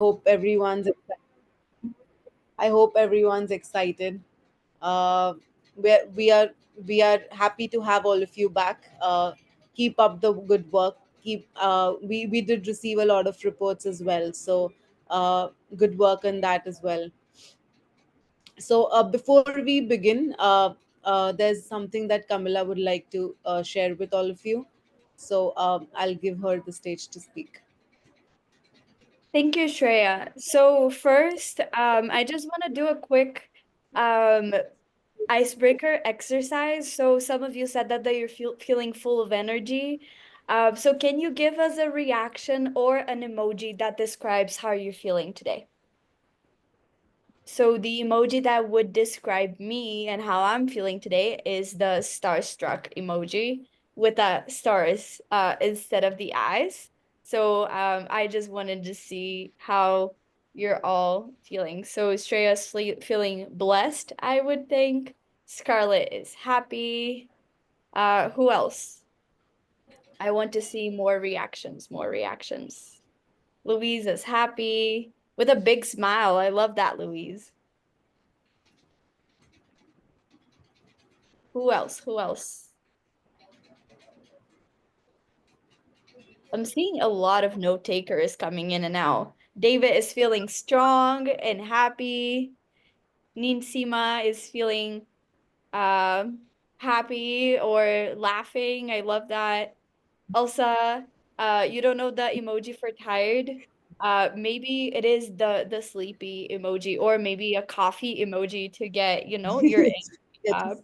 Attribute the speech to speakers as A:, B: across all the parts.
A: Hope everyone's I hope everyone's excited. Uh, we are we are happy to have all of you back. Keep up the good work. We did receive a lot of reports as well, so good work on that as well. So before we begin, there's something that Kamila would like to share with all of you. So I'll give her the stage to speak.
B: Thank you, Shreya. So first, I just want to do a quick um, icebreaker exercise. So some of you said that you're feeling full of energy. So can you give us a reaction or an emoji that describes how you're feeling today? So the emoji that would describe me and how I'm feeling today is the starstruck emoji with the stars instead of the eyes. So I just wanted to see how you're all feeling. So Shreya's feeling blessed, I would think. Scarlett is happy. Who else? I want to see more reactions, more reactions. Louise is happy with a big smile. I love that, Louise. Who else? Who else? I'm seeing a lot of note takers coming in and out. David is feeling strong and happy. Ninsima is feeling um happy or laughing. I love that. Elsa, you don't know the emoji for tired. Maybe it is the sleepy emoji or maybe a coffee emoji to get, your
A: Get
B: up.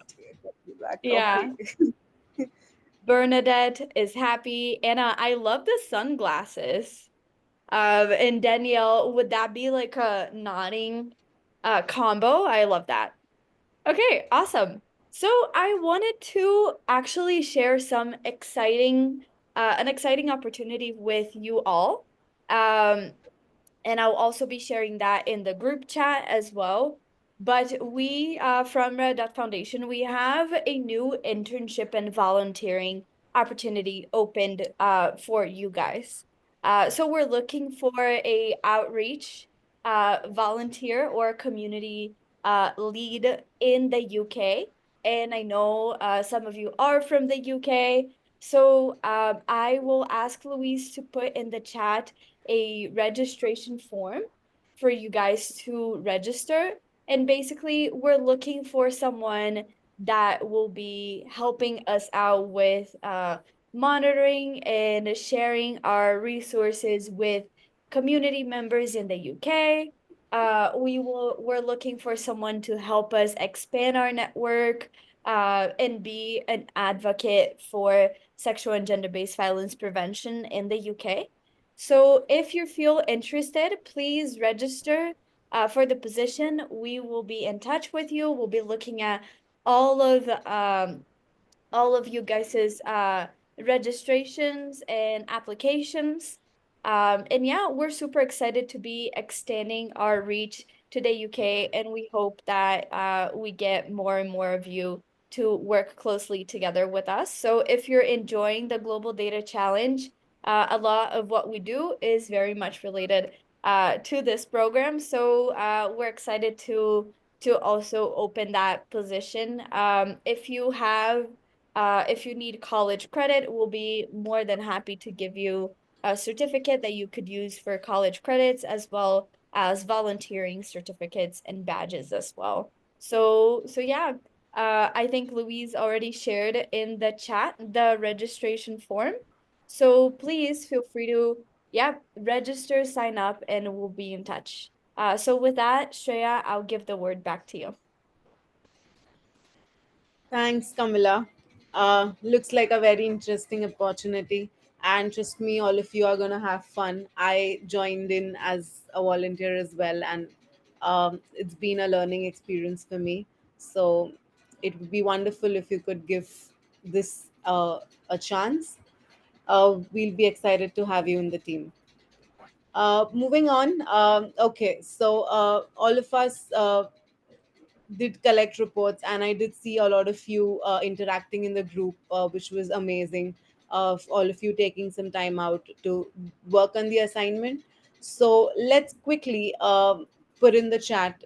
A: you back.
B: Yeah.
A: Okay.
B: Bernadette is happy. Anna, I love the sunglasses. And Danielle, would that be like a nodding combo? I love that. Okay, awesome. So I wanted to actually share an exciting opportunity with you all. Um, and I'll also be sharing that in the group chat as well. But we, from Red Dot Foundation, we have a new internship and volunteering opportunity opened for you guys. So we're looking for a outreach volunteer or community lead in the UK. And I know some of you are from the UK. So I will ask Louise to put in the chat a registration form for you guys to register. And basically, we're looking for someone that will be helping us out with monitoring and sharing our resources with community members in the UK. We're looking for someone to help us expand our network and be an advocate for sexual and gender-based violence prevention in the UK. So if you feel interested, please register for the position. We will be in touch with you. We'll be looking at all of um, all of you guys's registrations and applications. And yeah, we're super excited to be extending our reach to the UK, and we hope that we get more and more of you to work closely together with us. So if you're enjoying the Global Data Challenge, a lot of what we do is very much related to this program. So we're excited to also open that position. If you need college credit, we'll be more than happy to give you a certificate that you could use for college credits as well as volunteering certificates and badges as well. So yeah, I think Louise already shared in the chat the registration form. So please feel free to, yeah, register, sign up, and we'll be in touch. So with that, Shreya, I'll give the word back to you.
A: Thanks, Camilla. Looks like a very interesting opportunity. And trust me, all of you are going to have fun. I joined in as a volunteer as well, and it's been a learning experience for me. So it would be wonderful if you could give this a chance. We'll be excited to have you in the team. Moving on. Okay, so all of us did collect reports, and I did see a lot of you interacting in the group, which was amazing. Of all of you taking some time out to work on the assignment. So let's quickly put in the chat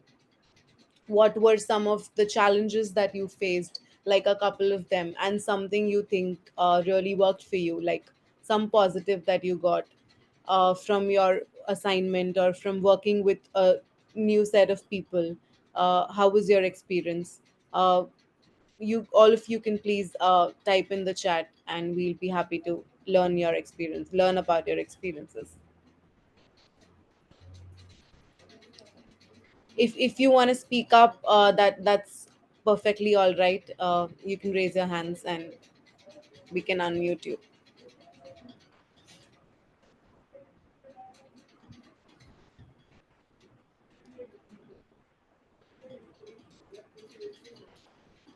A: what were some of the challenges that you faced, like a couple of them, and something you think really worked for you, like some positive that you got from your assignment or from working with a new set of people. How was your experience? You all of you can please type in the chat, and we'll be happy to learn about your experiences. If you want to speak up, that's perfectly all right. You can raise your hands and we can unmute you.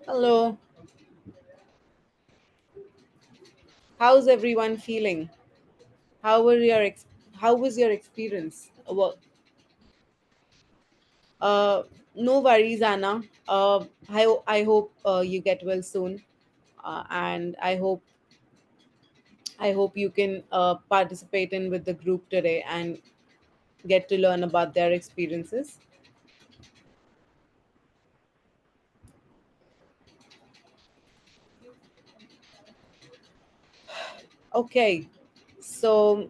A: Hello, how's everyone feeling? how were your ex- how was your experience? Uh, no worries, Anna. I hope you get well soon, and I hope you can participate in with the group today and get to learn about their experiences. Okay, so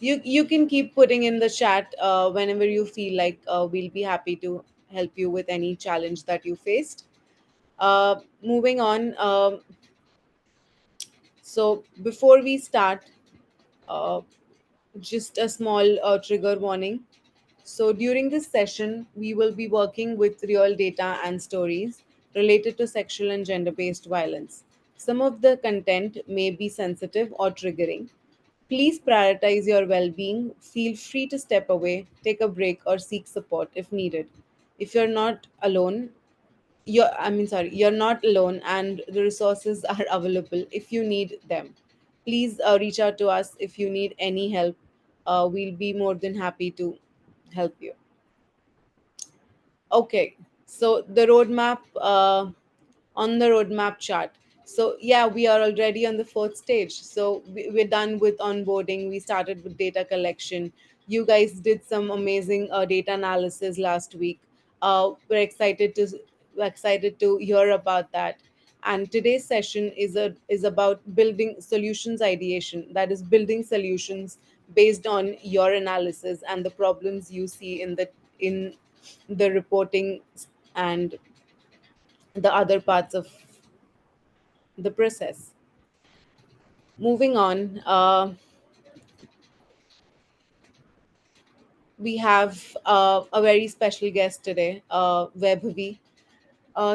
A: you can keep putting in the chat whenever you feel like. We'll be happy to help you with any challenge that you faced. Moving on. So before we start, uh, just a small trigger warning. So, during this session, we will be working with real data and stories related to sexual and gender based violence. Some of the content may be sensitive or triggering. Please prioritize your well being. Feel free to step away, take a break, or seek support if needed. If you're not alone, you're not alone, and the resources are available if you need them. Please reach out to us if you need any help. We'll be more than happy to help you. Okay, so the roadmap, on the roadmap chart. So yeah, we are already on the fourth stage. So we're done with onboarding. We started with data collection. You guys did some amazing data analysis last week. We're excited to hear about that. And today's session is about building solutions ideation. That is building solutions based on your analysis and the problems you see in the reporting and the other parts of the process. Moving on, we have a very special guest today, Vaibhavi.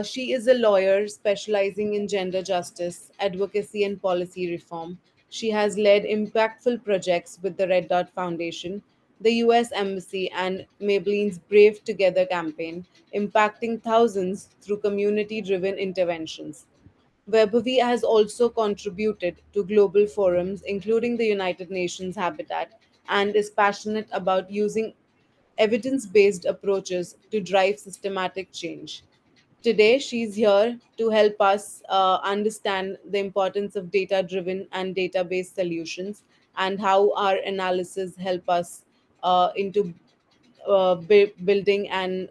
A: She is a lawyer specializing in gender justice, advocacy, and policy reform. She has led impactful projects with the Red Dot Foundation, the US Embassy, and Maybelline's Brave Together campaign, impacting thousands through community driven interventions. Webby has also contributed to global forums, including the United Nations Habitat, and is passionate about using evidence based approaches to drive systematic change. Today, she's here to help us understand the importance of data driven and database solutions and how our analysis help us into building and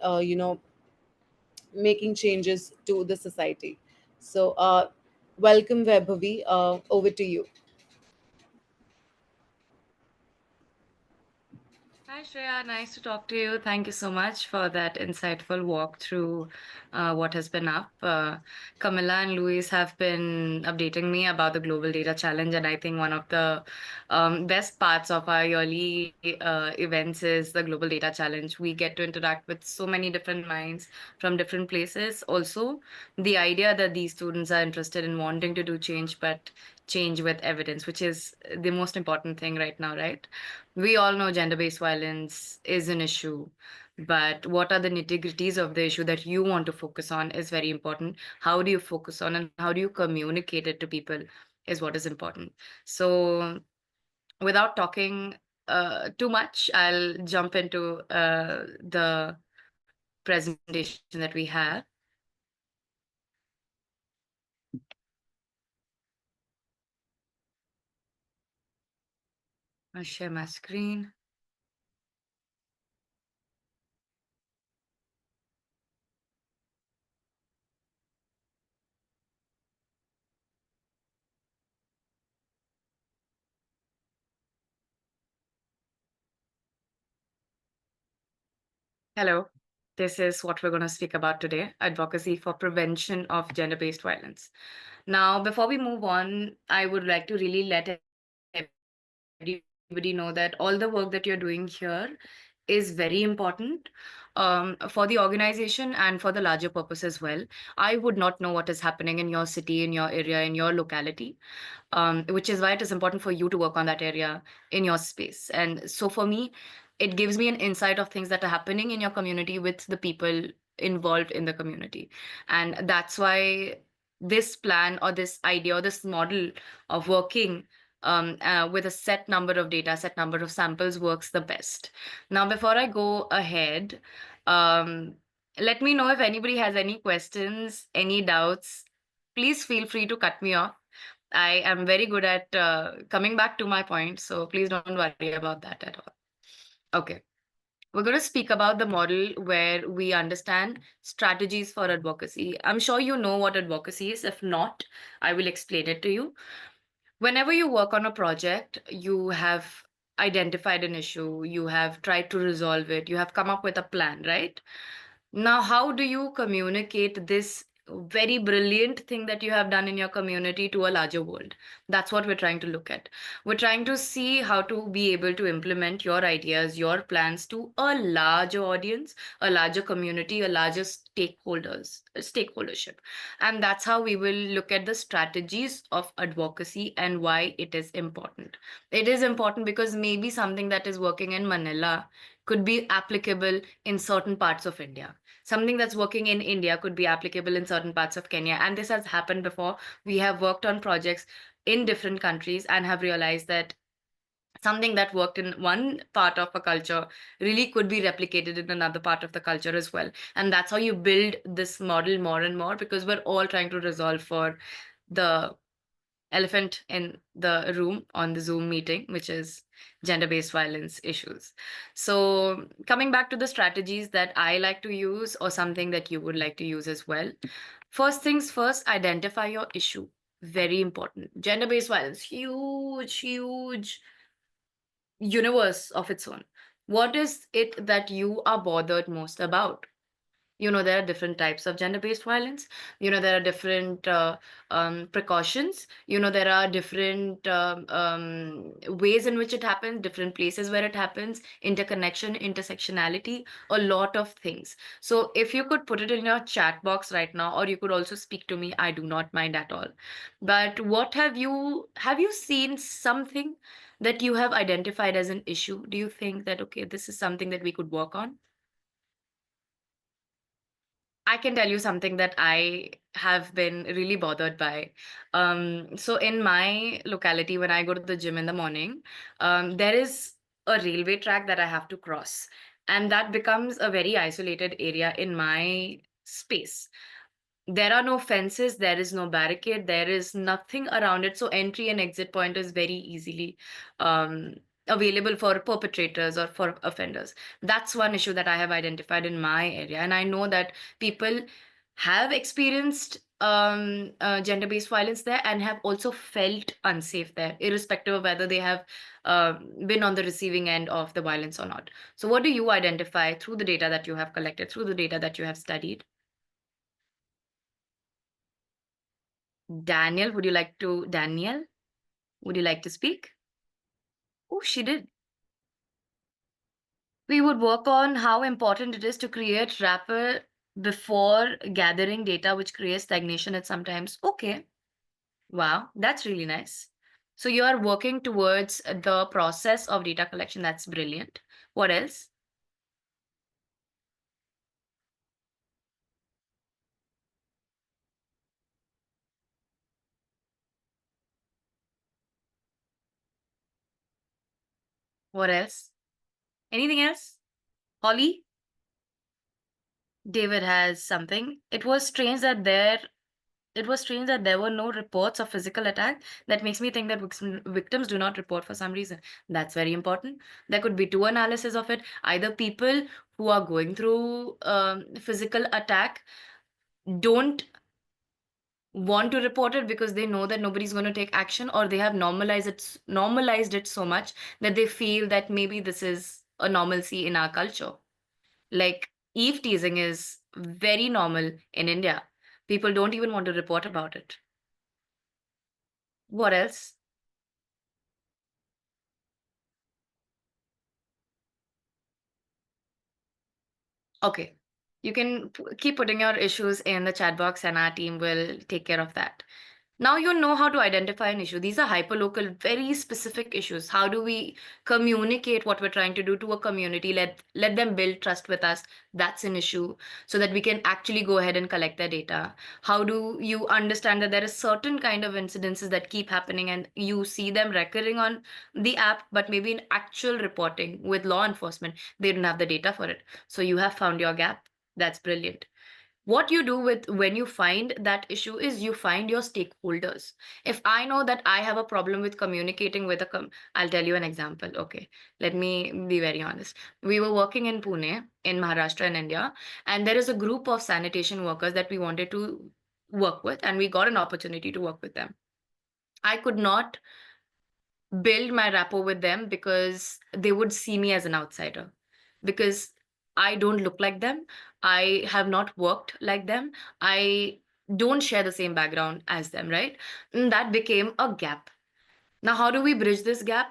A: making changes to the society. So, welcome, Vaibhavi. Over to you.
C: Hi, Shreya. Nice to talk to you. Thank you so much for that insightful walk through what has been up. Camilla and Luis have been updating me about the Global Data Challenge, and I think one of the best parts of our yearly events is the Global Data Challenge. We get to interact with so many different minds from different places. Also, the idea that these students are interested in wanting to do change, but change with evidence, which is the most important thing right now, right? We all know gender based violence is an issue, but what are the nitty gritties of the issue that you want to focus on is very important. How do you focus on and how do you communicate it to people is what is important. So, without talking too much, I'll jump into the presentation that we have. I'll share my screen. Hello. This is what we're going to speak about today, advocacy for prevention of gender based violence. Now, before we move on, I would like to really let everybody know that all the work that you're doing here is very important for the organization and for the larger purpose as well. I would not know what is happening in your city, in your area, in your locality, which is why it is important for you to work on that area in your space. And so for me, it gives me an insight of things that are happening in your community with the people involved in the community. And that's why this plan or this idea or this model of working with a set number of data, set number of samples works the best. Now, before I go ahead, um, let me know if anybody has any questions, any doubts. Please feel free to cut me off. I am very good at coming back to my point, so please don't worry about that at all. Okay. We're going to speak about the model where we understand strategies for advocacy. I'm sure you know what advocacy is. If not, I will explain it to you. Whenever you work on a project, you have identified an issue, you have tried to resolve it, you have come up with a plan, right? Now, how do you communicate this very brilliant thing that you have done in your community to a larger world? That's what we're trying to look at. We're trying to see how to be able to implement your ideas, your plans to a larger audience, a larger community, a larger stakeholdership. And that's how we will look at the strategies of advocacy and why it is important. It is important because maybe something that is working in Manila could be applicable in certain parts of India. Something that's working in India could be applicable in certain parts of Kenya. And this has happened before. We have worked on projects in different countries and have realized that something that worked in one part of a culture really could be replicated in another part of the culture as well. And that's how you build this model more and more, because we're all trying to resolve for the elephant in the room on the Zoom meeting, which is gender based violence issues. So, coming back to the strategies that I like to use, or something that you would like to use as well. First things first, identify your issue. Very important. Gender based violence, huge, huge universe of its own. What is it that you are bothered most about? There are different types of gender based violence. There are different precautions. There are different ways in which it happens, different places where it happens, interconnection, intersectionality, a lot of things. So if you could put it in your chat box right now, or you could also speak to me, I do not mind at all. But what have you seen something that you have identified as an issue? Do you think that, okay, this is something that we could work on? I can tell you something that I have been really bothered by. So in my locality, when I go to the gym in the morning, there is a railway track that I have to cross, and that becomes a very isolated area in my space. There are no fences, there is no barricade, there is nothing around it. So entry and exit point is very easily um, available for perpetrators or for offenders. That's one issue that I have identified in my area. And I know that people have experienced gender-based violence there and have also felt unsafe there, irrespective of whether they have been on the receiving end of the violence or not. So what do you identify through the data that you have collected, through the data that you have studied? Daniel, would you like to speak? Oh, she did. We would work on how important it is to create rapport before gathering data, which creates stagnation at sometimes. Okay. Wow, that's really nice. So you are working towards the process of data collection. That's brilliant. What else? What else? Anything else? Holly? David has something. It was strange that there were no reports of physical attack. That makes me think that victims do not report for some reason. That's very important. There could be two analysis of it. Either people who are going through physical attack don't want to report it because they know that nobody's going to take action, or they have normalized it so much that they feel that maybe this is a normalcy in our culture. Like eve teasing is very normal in India. People don't even want to report about it. What else? Okay. You can keep putting your issues in the chat box and our team will take care of that. Now you know how to identify an issue. These are hyperlocal, very specific issues. How do we communicate what we're trying to do to a community? Let them build trust with us. That's an issue, so that we can actually go ahead and collect their data. How do you understand that there is certain kind of incidences that keep happening and you see them recurring on the app, but maybe in actual reporting with law enforcement, they don't have the data for it. So you have found your gap. That's brilliant. What you do with when you find that issue is you find your stakeholders. If I know that I have a problem with communicating with I'll tell you an example. Okay, let me be very honest. We were working in Pune in Maharashtra in India, and there is a group of sanitation workers that we wanted to work with, and we got an opportunity to work with them. I could not build my rapport with them because they would see me as an outsider, because I don't look like them. I have not worked like them. I don't share the same background as them, right? And that became a gap. Now, how do we bridge this gap?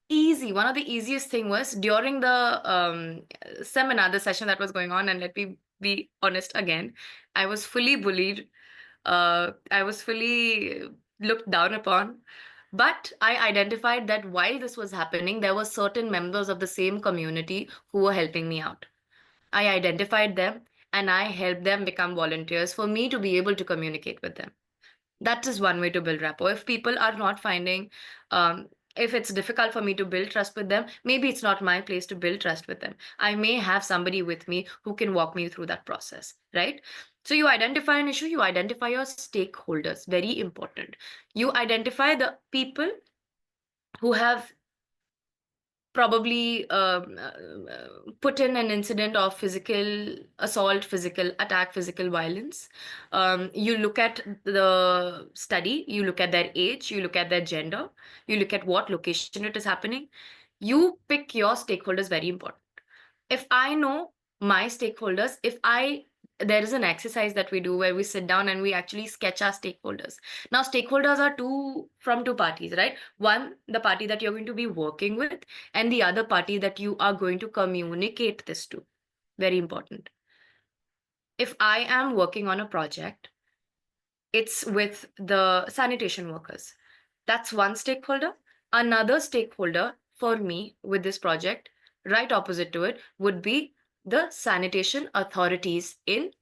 C: Easy. One of the easiest thing was during the seminar, the session that was going on, and let me be honest again, I was fully bullied. I was fully looked down upon. But I identified that while this was happening, there were certain members of the same community who were helping me out. I identified them and I helped them become volunteers for me to be able to communicate with them. That is one way to build rapport. If people are not finding, if it's difficult for me to build trust with them, maybe it's not my place to build trust with them. I may have somebody with me who can walk me through that process, right? So you identify an issue, you identify your stakeholders, very important. You identify the people who have probably put in an incident of physical assault, physical attack, physical violence. You look at the study, you look at their age, you look at their gender, you look at what location it is happening. You pick your stakeholders, very important. If I know my stakeholders, if I there is an exercise that we do where we sit down and we actually sketch our stakeholders. Now, stakeholders are two parties, right? One, the party that you're going to be working with, and the other party that you are going to communicate this to. Very important. If I am working on a project, it's with the sanitation workers. That's one stakeholder. Another stakeholder for me with this project, right opposite to it, would be the sanitation authorities in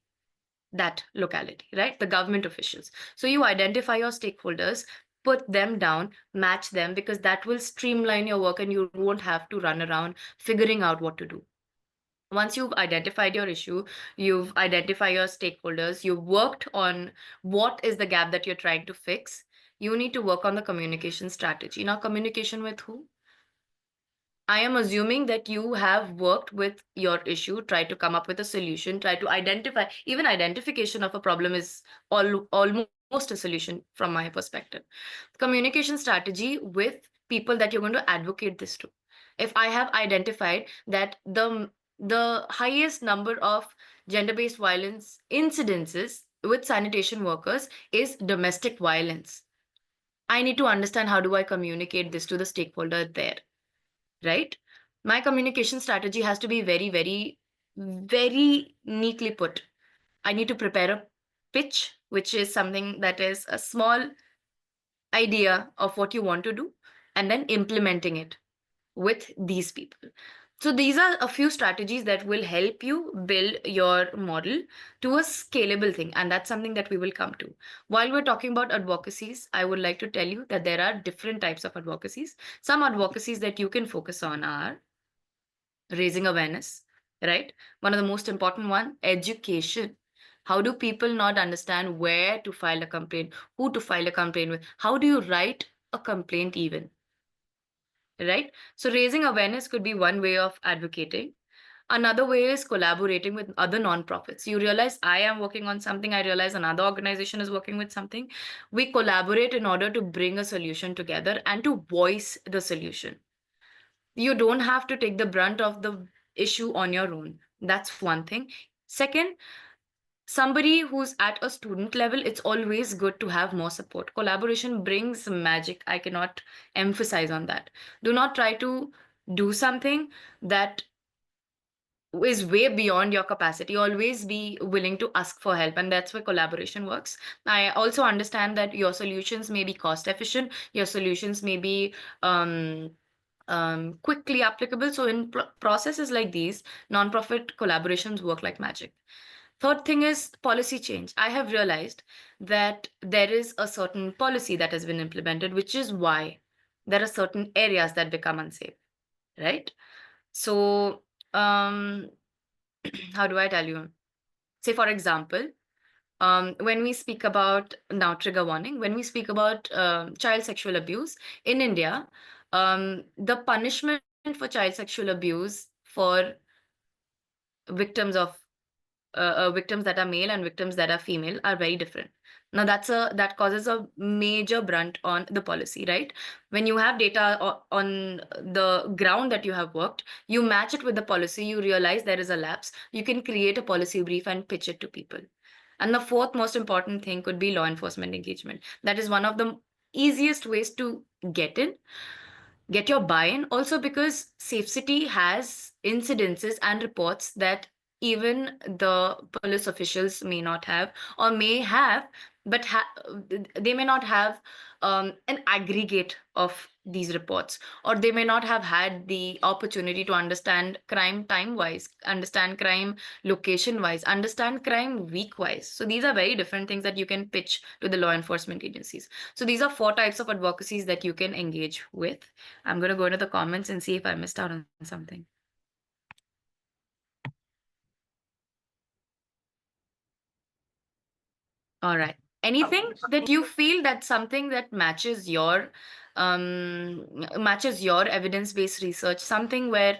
C: that locality, right? The government officials. So you identify your stakeholders, put them down, match them, because that will streamline your work and you won't have to run around figuring out what to do. Once you've identified your issue, you've identified your stakeholders, you've worked on what is the gap that you're trying to fix, you need to work on the communication strategy. Now, communication with who? I am assuming that you have worked with your issue, try to come up with a solution, try to identify, even identification of a problem is almost a solution from my perspective. Communication strategy with people that you're going to advocate this to. If I have identified that the highest number of gender-based violence incidences with sanitation workers is domestic violence, I need to understand how do I communicate this to the stakeholder there, right? My communication strategy has to be very, very, very neatly put. I need to prepare a pitch, which is something that is a small idea of what you want to do, and then implementing it with these people. So these are a few strategies that will help you build your model to a scalable thing. And that's something that we will come to. While we're talking about advocacies, I would like to tell you that there are different types of advocacies. Some advocacies that you can focus on are raising awareness, right? One of the most important one, education. How do people not understand where to file a complaint, who to file a complaint with? How do you write a complaint even, right? So raising awareness could be one way of advocating. Another way is collaborating with other nonprofits. You realize I am working on something, I realize another organization is working with something. We collaborate in order to bring a solution together and to voice the solution. You don't have to take the brunt of the issue on your own. That's one thing. Second, somebody who's at a student level, it's always good to have more support. Collaboration brings magic. I cannot emphasize on that. Do not try to do something that is way beyond your capacity. Always be willing to ask for help, and that's where collaboration works. I also understand that your solutions may be cost efficient, your solutions may be quickly applicable. So in processes like these, nonprofit collaborations work like magic. Third thing is policy change. I have realized that there is a certain policy that has been implemented, which is why there are certain areas that become unsafe, right? So, um, how do I tell you? Say, for example, when we speak about, now trigger warning, when we speak about child sexual abuse in India, the punishment for child sexual abuse for victims of victims that are male and victims that are female are very different. Now that causes a major brunt on the policy, right? When you have data on the ground that you have worked, you match it with the policy, you realize there is a lapse, you can create a policy brief and pitch it to people. And the fourth most important thing could be law enforcement engagement. That is one of the easiest ways to get in, get your buy-in, also because Safecity has incidences and reports that even the police officials may not have, or may have, but they may not have an aggregate of these reports, or they may not have had the opportunity to understand crime time wise, understand crime location wise, understand crime week wise. So these are very different things that you can pitch to the law enforcement agencies. So these are four types of advocacies that you can engage with. I'm going to go into the comments and see if I missed out on something. All right. Anything that you feel that's something that matches your evidence-based research, something where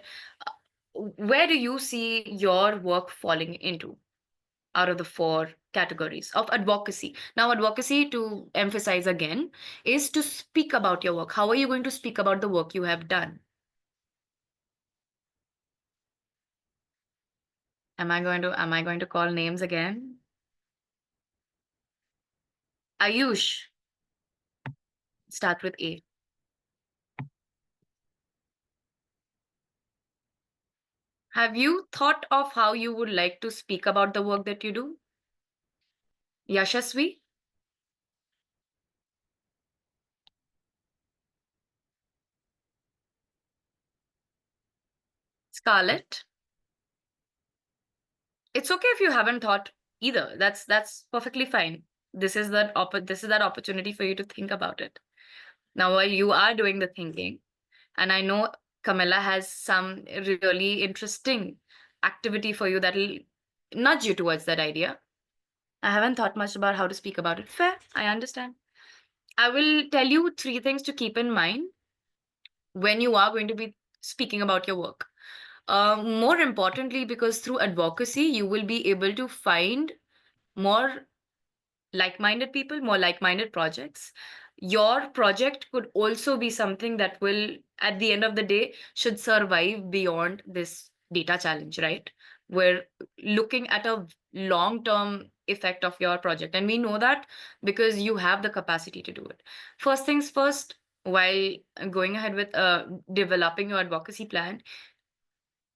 C: do you see your work falling into out of the four categories of advocacy? Now, advocacy, to emphasize again, is to speak about your work. How are you going to speak about the work you have done? Am I going to call names again? Ayush, start with A. Have you thought of how you would like to speak about the work that you do? Yashasvi, Scarlett. It's okay if you haven't thought either. That's perfectly fine. This is that opportunity for you to think about it. Now, while you are doing the thinking, and I know Camilla has some really interesting activity for you that'll nudge you towards that idea. I haven't thought much about how to speak about it. Fair, I understand. I will tell you three things to keep in mind when you are going to be speaking about your work. More importantly, because through advocacy, you will be able to find more like-minded people, more like-minded projects. Your project could also be something that will, at the end of the day, should survive beyond this data challenge, right? We're looking at a long-term effect of your project, and we know that because you have the capacity to do it. First things first, while going ahead with developing your advocacy plan,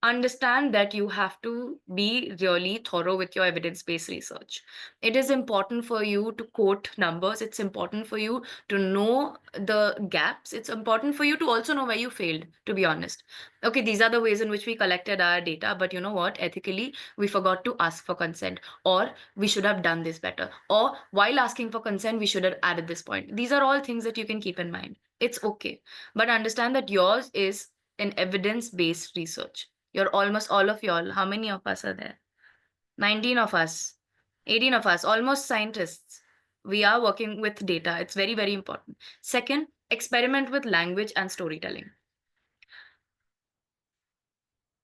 C: understand that you have to be really thorough with your evidence-based research. It is important for you to quote numbers. It's important for you to know the gaps. It's important for you to also know where you failed, to be honest. Okay, these are the ways in which we collected our data, but you know what? Ethically, we forgot to ask for consent, or we should have done this better, or while asking for consent, we should have added this point. These are all things that you can keep in mind. It's okay. But understand that yours is an evidence-based research. You're almost all of y'all. How many of us are there? 19 of us, 18 of us, almost scientists. We are working with data. It's very, very important. Second, experiment with language and storytelling.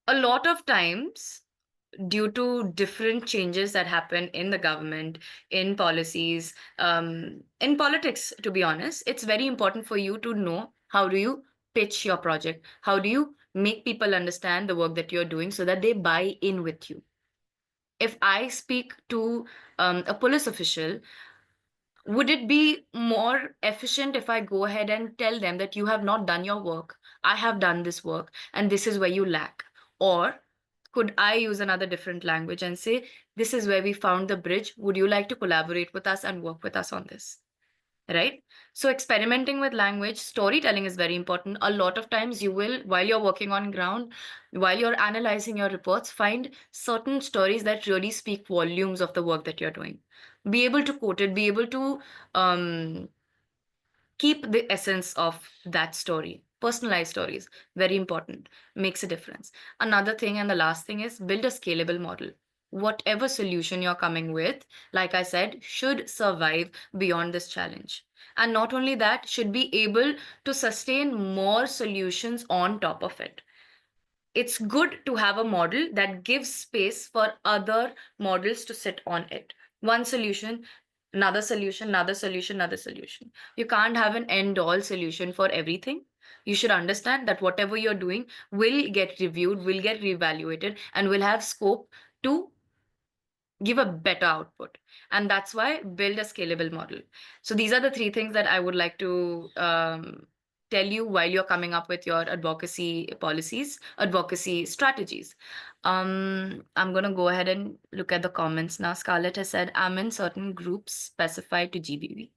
C: A lot of times, due to different changes that happen in the government, in policies, in politics, to be honest, it's very important for you to know how do you pitch your project? How do you make people understand the work that you're doing so that they buy in with you. If I speak to a police official, would it be more efficient if I go ahead and tell them that you have not done your work? I have done this work, and this is where you lack. Or could I use another different language and say, this is where we found the bridge. Would you like to collaborate with us and work with us on this? Right? So, experimenting with language, storytelling is very important. A lot of times, you will, while you're working on ground, while you're analyzing your reports, find certain stories that really speak volumes of the work that you're doing. Be able to quote it, be able to um, keep the essence of that story. Personalized stories, very important, makes a difference. Another thing, and the last thing, is build a scalable model. Whatever solution you're coming with, like I said, should survive beyond this challenge. And not only that, should be able to sustain more solutions on top of it. It's good to have a model that gives space for other models to sit on it. One solution, another solution, another solution, another solution. You can't have an end all solution for everything. You should understand that whatever you're doing will get reviewed, will get reevaluated, and will have scope to give a better output. And that's why build a scalable model. So these are the three things that I would like to tell you while you're coming up with your advocacy policies, advocacy strategies. I'm going to go ahead and look at the comments now. Scarlett has said, I'm in certain groups specified to GBV.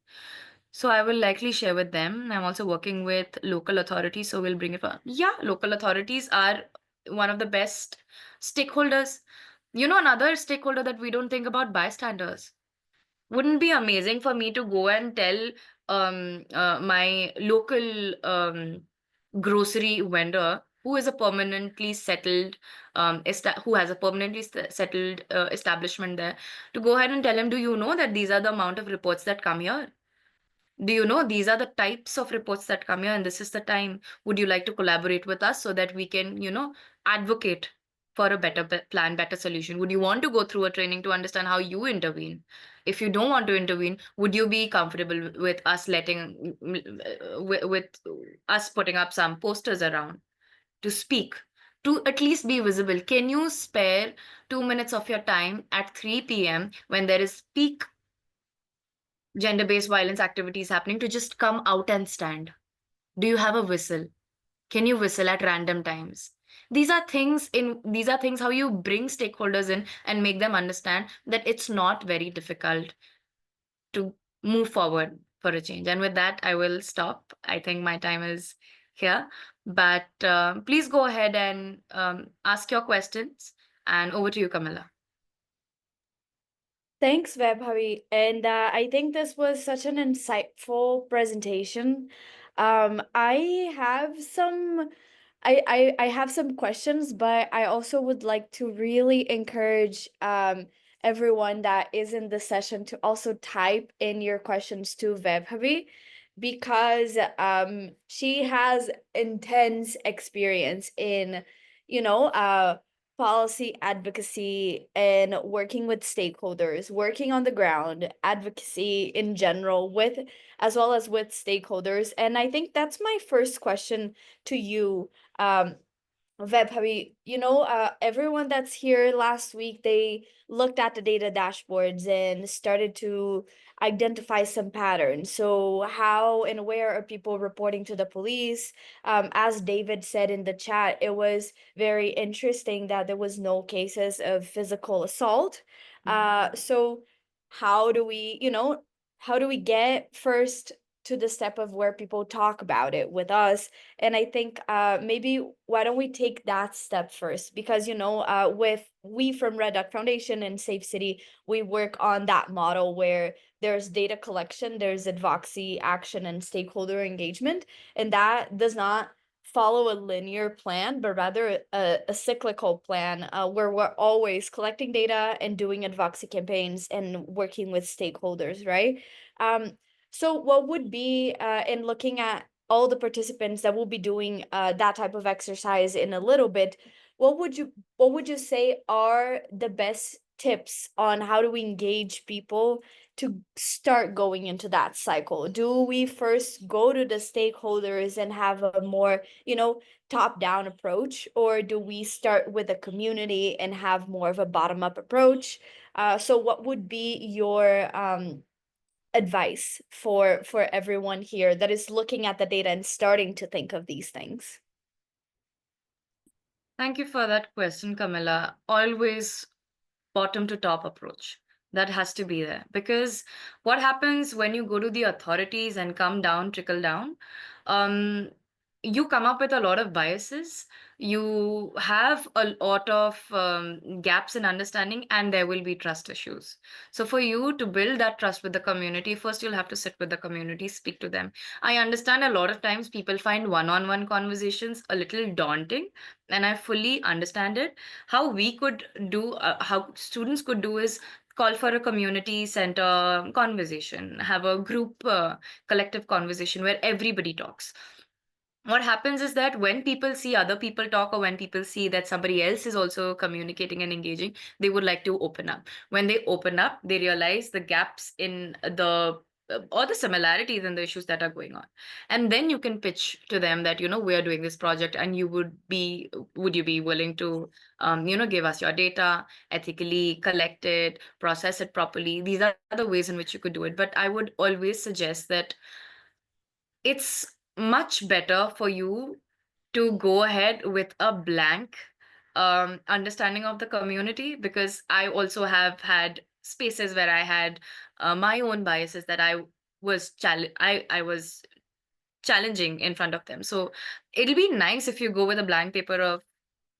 C: So I will likely share with them. I'm also working with local authorities, so we'll bring it for. Yeah, local authorities are one of the best stakeholders. Another stakeholder that we don't think about, bystanders. Wouldn't be amazing for me to go and tell my local grocery vendor who is a permanently settled who has a permanently settled establishment there, to go ahead and tell him, do you know that these are the amount of reports that come here? Do you know these are the types of reports that come here, and this is the time? Would you like to collaborate with us so that we can, advocate for a better plan, better solution? Would you want to go through a training to understand how you intervene? If you don't want to intervene, would you be comfortable with us with us putting up some posters around to speak, to at least be visible? Can you spare 2 minutes of your time at 3 p.m. when there is peak gender based violence activities happening to just come out and stand? Do you have a whistle? Can you whistle at random times? These are things how you bring stakeholders in and make them understand that it's not very difficult to move forward for a change. And with that, I will stop. I think my time is here. But please go ahead and ask your questions. And over to you, Camilla.
B: Thanks, Vaibhavi. And I think this was such an insightful presentation. I have some I have some questions, but I also would like to really encourage everyone that is in the session to also type in your questions to Vaibhavi, because she has intense experience in, you know, policy advocacy and working with stakeholders, working on the ground, advocacy in general with, as well as with stakeholders. And I think that's my first question to you, Vaibhavi. Everyone that's here last week, they looked at the data dashboards and started to identify some patterns. So how and where are people reporting to the police? As David said in the chat, it was very interesting that there was no cases of physical assault. So how do we, how do we get first to the step of where people talk about it with us? And I think maybe why don't we take that step first? Because with we from Red Duck Foundation and Safecity, we work on that model where there's data collection, there's advocacy, action, and stakeholder engagement, and that does not follow a linear plan, but rather a cyclical plan where we're always collecting data and doing advocacy campaigns and working with stakeholders, right? So what would be, in looking at all the participants that will be doing that type of exercise in a little bit, what would you say are the best tips on how do we engage people to start going into that cycle? Do we first go to the stakeholders and have a more, top down approach, or do we start with the community and have more of a bottom up approach? So what would be your advice for everyone here that is looking at the data and starting to think of these things?
C: Thank you for that question, Camilla. Always bottom to top approach. That has to be there. Because what happens when you go to the authorities and come down, trickle down, um, you come up with a lot of biases. You have a lot of gaps in understanding, and there will be trust issues. So, for you to build that trust with the community, first you'll have to sit with the community, speak to them. I understand a lot of times people find one on one conversations a little daunting, and I fully understand it. How we could do, how students could do is call for a community center conversation, have a group collective conversation where everybody talks. What happens is that when people see other people talk, or when people see that somebody else is also communicating and engaging, they would like to open up. When they open up, they realize the gaps in the or the similarities in the issues that are going on, and then you can pitch to them that, we are doing this project, and would you be willing to give us your data, ethically collect it, process it properly. These are the ways in which you could do it, but I would always suggest that it's much better for you to go ahead with a blank understanding of the community, because I also have had spaces where I had my own biases that I was challenging in front of them. So it'll be nice if you go with a blank paper of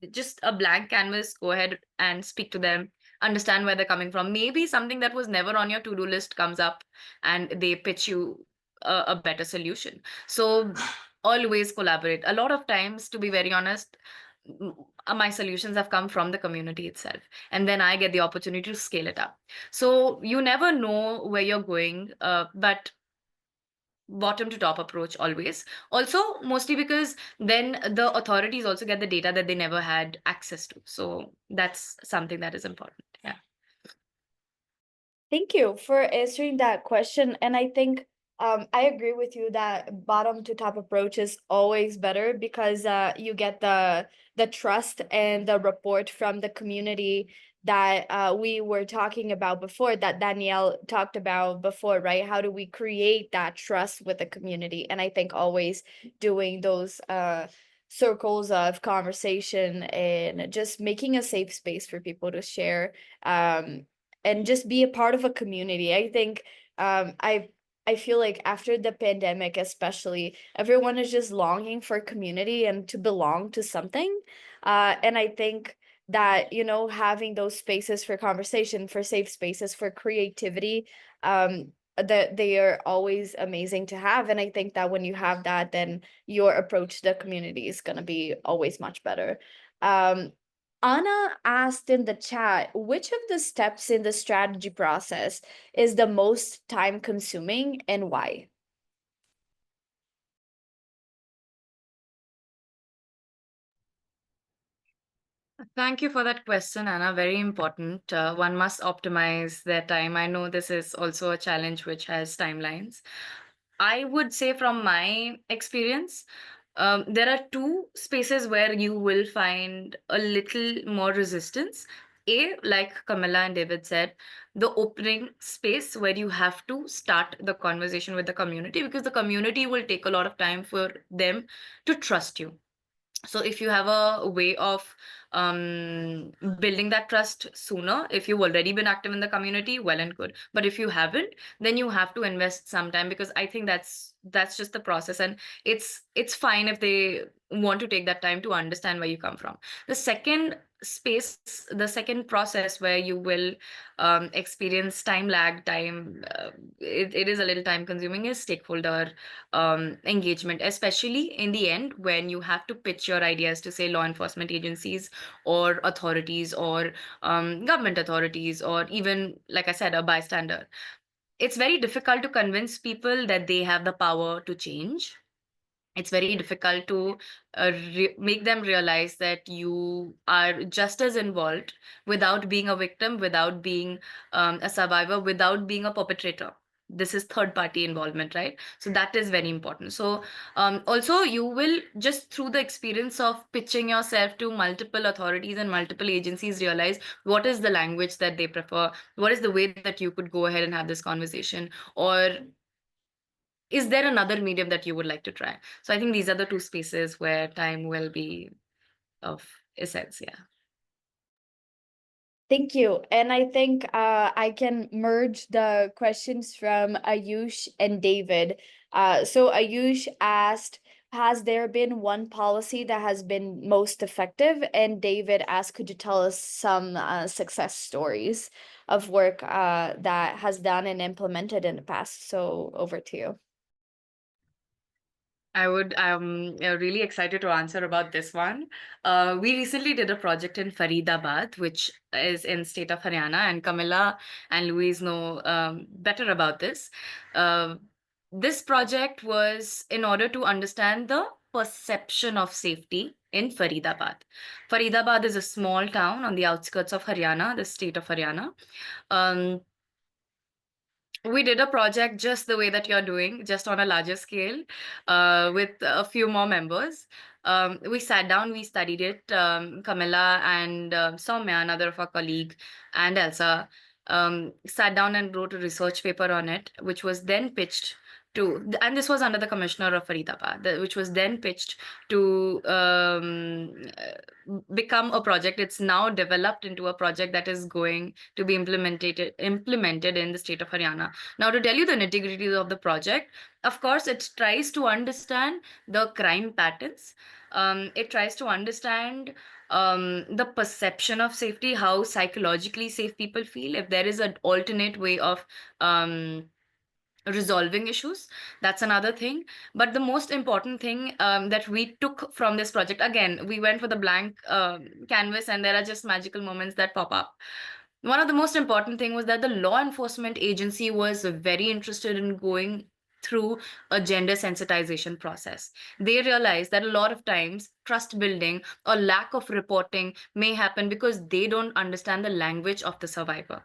C: just a blank canvas, go ahead and speak to them, understand where they're coming from. Maybe something that was never on your to-do list comes up, and they pitch you a better solution. So always collaborate. A lot of times, to be very honest, my solutions have come from the community itself, and then I get the opportunity to scale it up. So you never know where you're going, but bottom to top approach always. Also, mostly because then the authorities also get the data that they never had access to. So that's something that is important. Yeah.
B: Thank you for answering that question. And I think I agree with you that bottom to top approach is always better because you get the trust and the report from the community that we were talking about before, that Danielle talked about before, right? How do we create that trust with the community? And I think always doing those circles of conversation and just making a safe space for people to share and just be a part of a community. I think I feel like after the pandemic, especially, everyone is just longing for community and to belong to something. And I think that, having those spaces for conversation, for safe spaces, for creativity, that they are always amazing to have. And I think that when you have that, then your approach to the community is going to be always much better. Um, Anna asked in the chat, which of the steps in the strategy process is the most time consuming and why?
C: Thank you for that question, Anna. Very important. One must optimize their time. I know this is also a challenge which has timelines. I would say, from my experience, there are two spaces where you will find a little more resistance. Like Camilla and David said, the opening space where you have to start the conversation with the community, because the community will take a lot of time for them to trust you. So if you have a way of building that trust sooner, if you've already been active in the community, well and good. But if you haven't, then you have to invest some time, because I think that's just the process, and it's fine if they want to take that time to understand where you come from. The second space, the second process where you will experience time lag, it is a little time consuming, is stakeholder engagement, especially in the end when you have to pitch your ideas to, say, law enforcement agencies or authorities or government authorities, or even, like I said, a bystander. It's very difficult to convince people that they have the power to change. it's very difficult to make them realize that you are just as involved without being a victim, without being a survivor, without being a perpetrator. This is third party involvement, right? So that is very important. So also you will, just through the experience of pitching yourself to multiple authorities and multiple agencies, realize what is the language that they prefer, what is the way that you could go ahead and have this conversation, or is there another medium that you would like to try? So I think these are the two spaces where time will be of essence. Yeah.
B: Thank you. And I think I can merge the questions from Ayush and David. So Ayush asked, has there been one policy that has been most effective? And David asked, could you tell us some success stories of work that has done and implemented in the past? So over to you.
C: I'm really excited to answer about this one. We recently did a project in Faridabad, which is in state of Haryana, and Camilla and Louise know better about this. Uh, this project was in order to understand the perception of safety in Faridabad. Faridabad is a small town on the outskirts of Haryana, the state of Haryana. Um, we did a project just the way that you're doing, just on a larger scale, with a few more members. We sat down, we studied it. Camilla and Soumya, another of our colleague, and Elsa sat down and wrote a research paper on it, which was then pitched to, and this was under the commissioner of Faridabad, which was then pitched to become a project. It's now developed into a project that is going to be implemented in the state of Haryana. Now, to tell you the nitty-gritty of the project, of course, it tries to understand the crime patterns. It tries to understand the perception of safety, how psychologically safe people feel, if there is an alternate way of resolving issues. That's another thing. But the most important thing that we took from this project, again, we went for the blank canvas, and there are just magical moments that pop up. One of the most important thing was that the law enforcement agency was very interested in going through a gender sensitization process. They realized that a lot of times trust building or lack of reporting may happen because they don't understand the language of the survivor.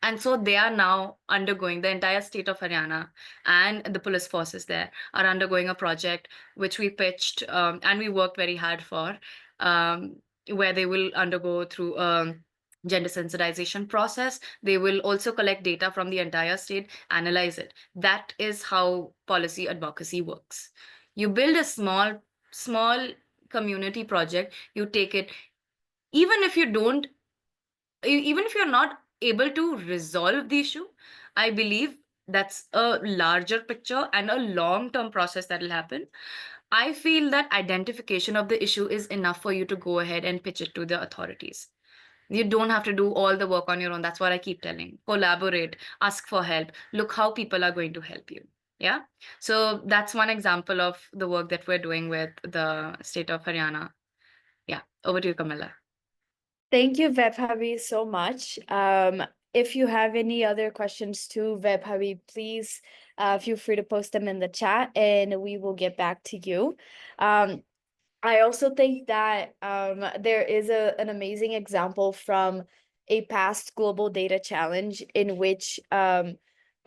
C: And so they are now undergoing, the entire state of Haryana and the police forces there are undergoing a project which we pitched, and we worked very hard for, um, where they will undergo through gender sensitization process. They will also collect data from the entire state, analyze it. That is how policy advocacy works. You build a small community project, you take it, even if you don't, even if you're not able to resolve the issue, I believe that's a larger picture and a long term process that will happen. I feel that identification of the issue is enough for you to go ahead and pitch it to the authorities. You don't have to do all the work on your own. That's what I keep telling. Collaborate, ask for help, look how people are going to help you. Yeah. So that's one example of the work that we're doing with the state of Haryana. Yeah. Over to you, Camilla.
B: Thank you, Vaibhavi, so much. If you have any other questions to Vaibhavi, please feel free to post them in the chat and we will get back to you. I also think that there is an amazing example from a past global data challenge in which a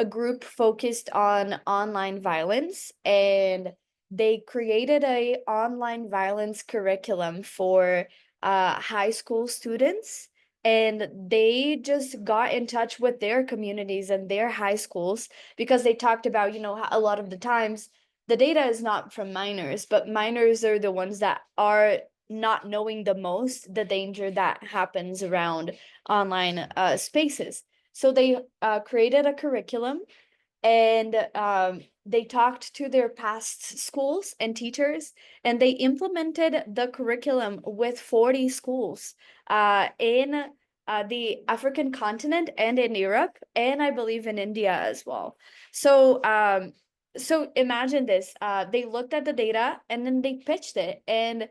B: group focused on online violence, and they created a online violence curriculum for high school students, and they just got in touch with their communities and their high schools because they talked about, you know, a lot of the times the data is not from minors, but minors are the ones that are not knowing the most the danger that happens around online spaces. So they created a curriculum, and they talked to their past schools and teachers, and they implemented the curriculum with 40 schools in the African continent and in Europe, and I believe in India as well. So imagine this, they looked at the data and then they pitched it, and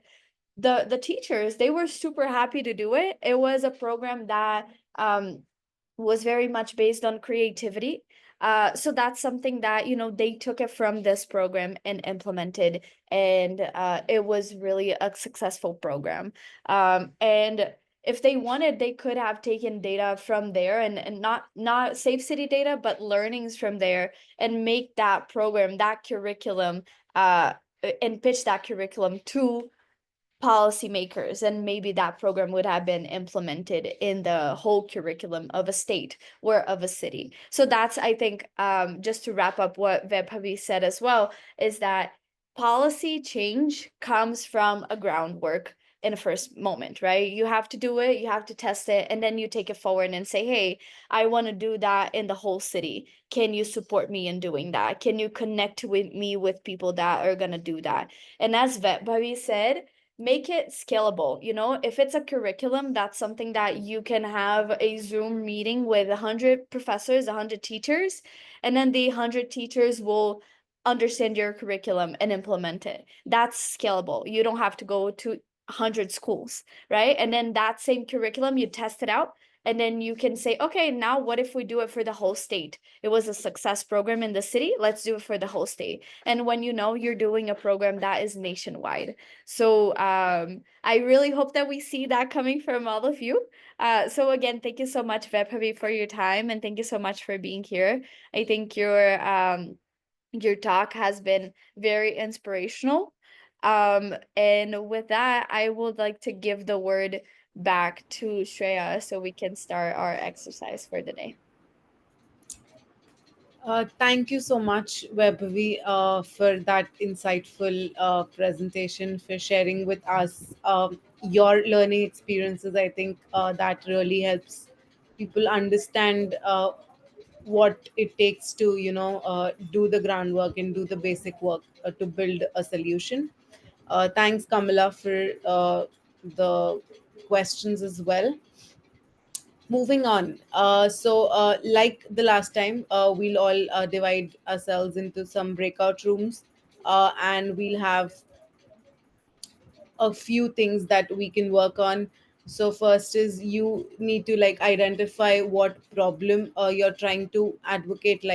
B: the teachers, they were super happy to do it. It was a program that was very much based on creativity. So that's something that, they took it from this program and implemented, and it was really a successful program. And if they wanted, they could have taken data from there, and not Safe City data, but learnings from there, and make that program, that curriculum, and pitch that curriculum to policymakers, and maybe that program would have been implemented in the whole curriculum of a state or of a city. So that's, I think, just to wrap up what Vebhavi said as well, is that policy change comes from a groundwork in a first moment, right? You have to do it, you have to test it, and then you take it forward and say, hey, I want to do that in the whole city. Can you support me in doing that? Can you connect with me with people that are going to do that? And as Vebhavi said, make it scalable. If it's a curriculum, that's something that you can have a Zoom meeting with 100 professors, 100 teachers, and then the 100 teachers will understand your curriculum and implement it. That's scalable. You don't have to go to 100 schools, right? And then that same curriculum, you test it out, and then you can say, okay, now what if we do it for the whole state? It was a success program in the city, let's do it for the whole state. And when you're doing a program that is nationwide. So I really hope that we see that coming from all of you. So again, thank you so much, Vebhavi, for your time, and thank you so much for being here. I think your talk has been very inspirational. And with that, I would like to give the word back to Shreya so we can start our exercise for the day.
A: Thank you so much, Webby, for that insightful presentation, for sharing with us your learning experiences. I think that really helps people understand what it takes to, do the groundwork and do the basic work to build a solution. Thanks, Kamala, for the questions as well. Moving on. Like the last time, we'll all divide ourselves into some breakout rooms, and we'll have a few things that we can work on. So first is you need to like identify what problem you're trying to advocate,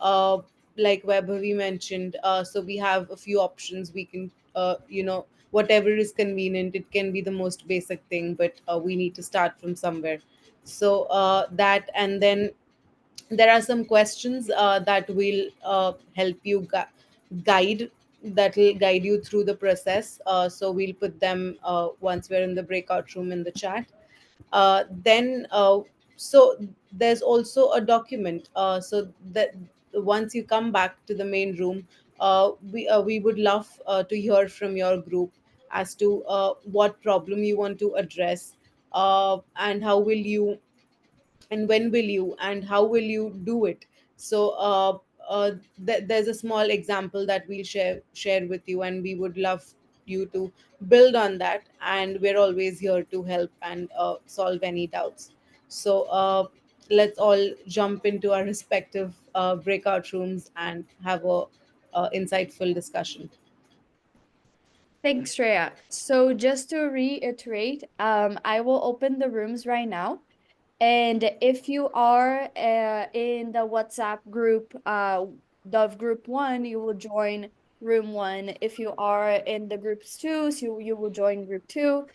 A: uh, like Weber we mentioned. So we have a few options. We can whatever is convenient. It can be the most basic thing, but we need to start from somewhere. So that, and then there are some questions that will help you guide that will guide you through the process. So we'll put them once we're in the breakout room in the chat. Then so there's also a document, so that once you come back to the main room, we would love to hear from your group as to what problem you want to address, and how will you, and when will you, and how will you do it. So there's a small example that we'll share with you, and we would love you to build on that, and we're always here to help and solve any doubts. So let's all jump into our respective breakout rooms and have a insightful discussion.
B: Thanks, Shreya. So just to reiterate, I will open the rooms right now. And if you are in the WhatsApp group, the group one, you will join room one. If you are in the groups two, so you will join group two,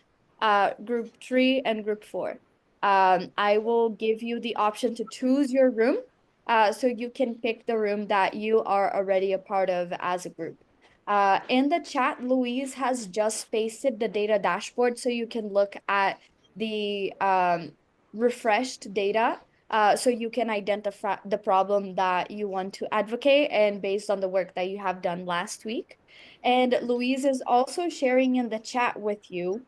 B: group three, and group four. I will give you the option to choose your room, so you can pick the room that you are already a part of as a group. In the chat, Louise has just pasted the data dashboard so you can look at the refreshed data, so you can identify the problem that you want to advocate and based on the work that you have done last week. And Louise is also sharing in the chat with you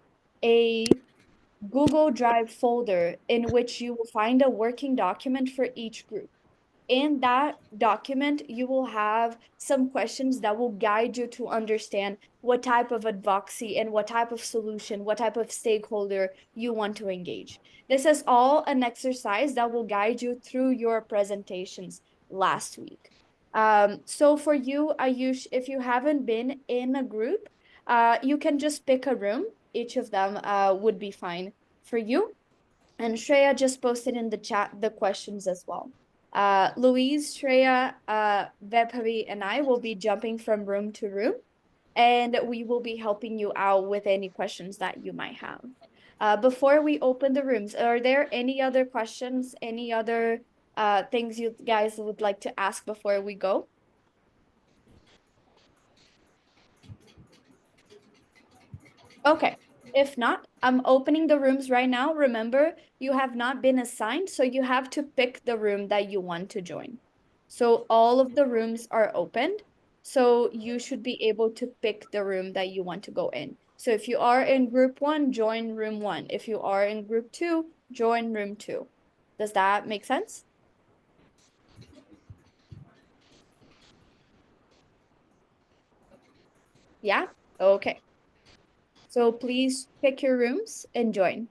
B: a Google Drive folder in which you will find a working document for each group. In that document, you will have some questions that will guide you to understand what type of advocacy and what type of solution, what type of stakeholder you want to engage. This is all an exercise that will guide you through your presentations last week. So for you, Ayush, if you haven't been in a group, you can just pick a room. Each of them would be fine for you. And Shreya just posted in the chat the questions as well. Louise, Shreya, Vebhavi, and I will be jumping from room to room, and we will be helping you out with any questions that you might have. Before we open the rooms, are there any other questions, any other things you guys would like to ask before we go? Okay. If not, I'm opening the rooms right now. Remember, you have not been assigned, so you have to pick the room that you want to join. So all of the rooms are opened, so you should be able to pick the room that you want to go in. So if you are in group 1, join room 1. If you are in group 2, join room 2. Does that make sense? Yeah? Okay. So please pick your rooms and join.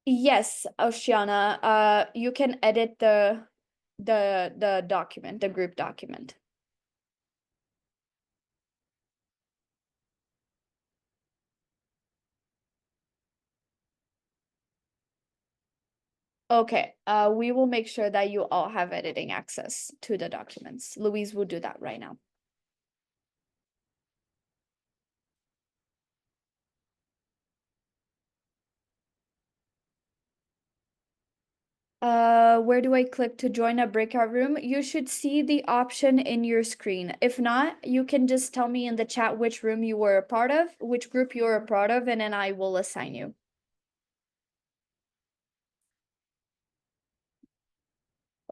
B: Yes, Oceana, you can edit the document, the group document. Okay, we will make sure that you all have editing access to the documents. Louise will do that right now. Where do I click to join a breakout room? You should see the option in your screen. If not, you can just tell me in the chat which room you were a part of, which group you were a part of, and then I will assign you.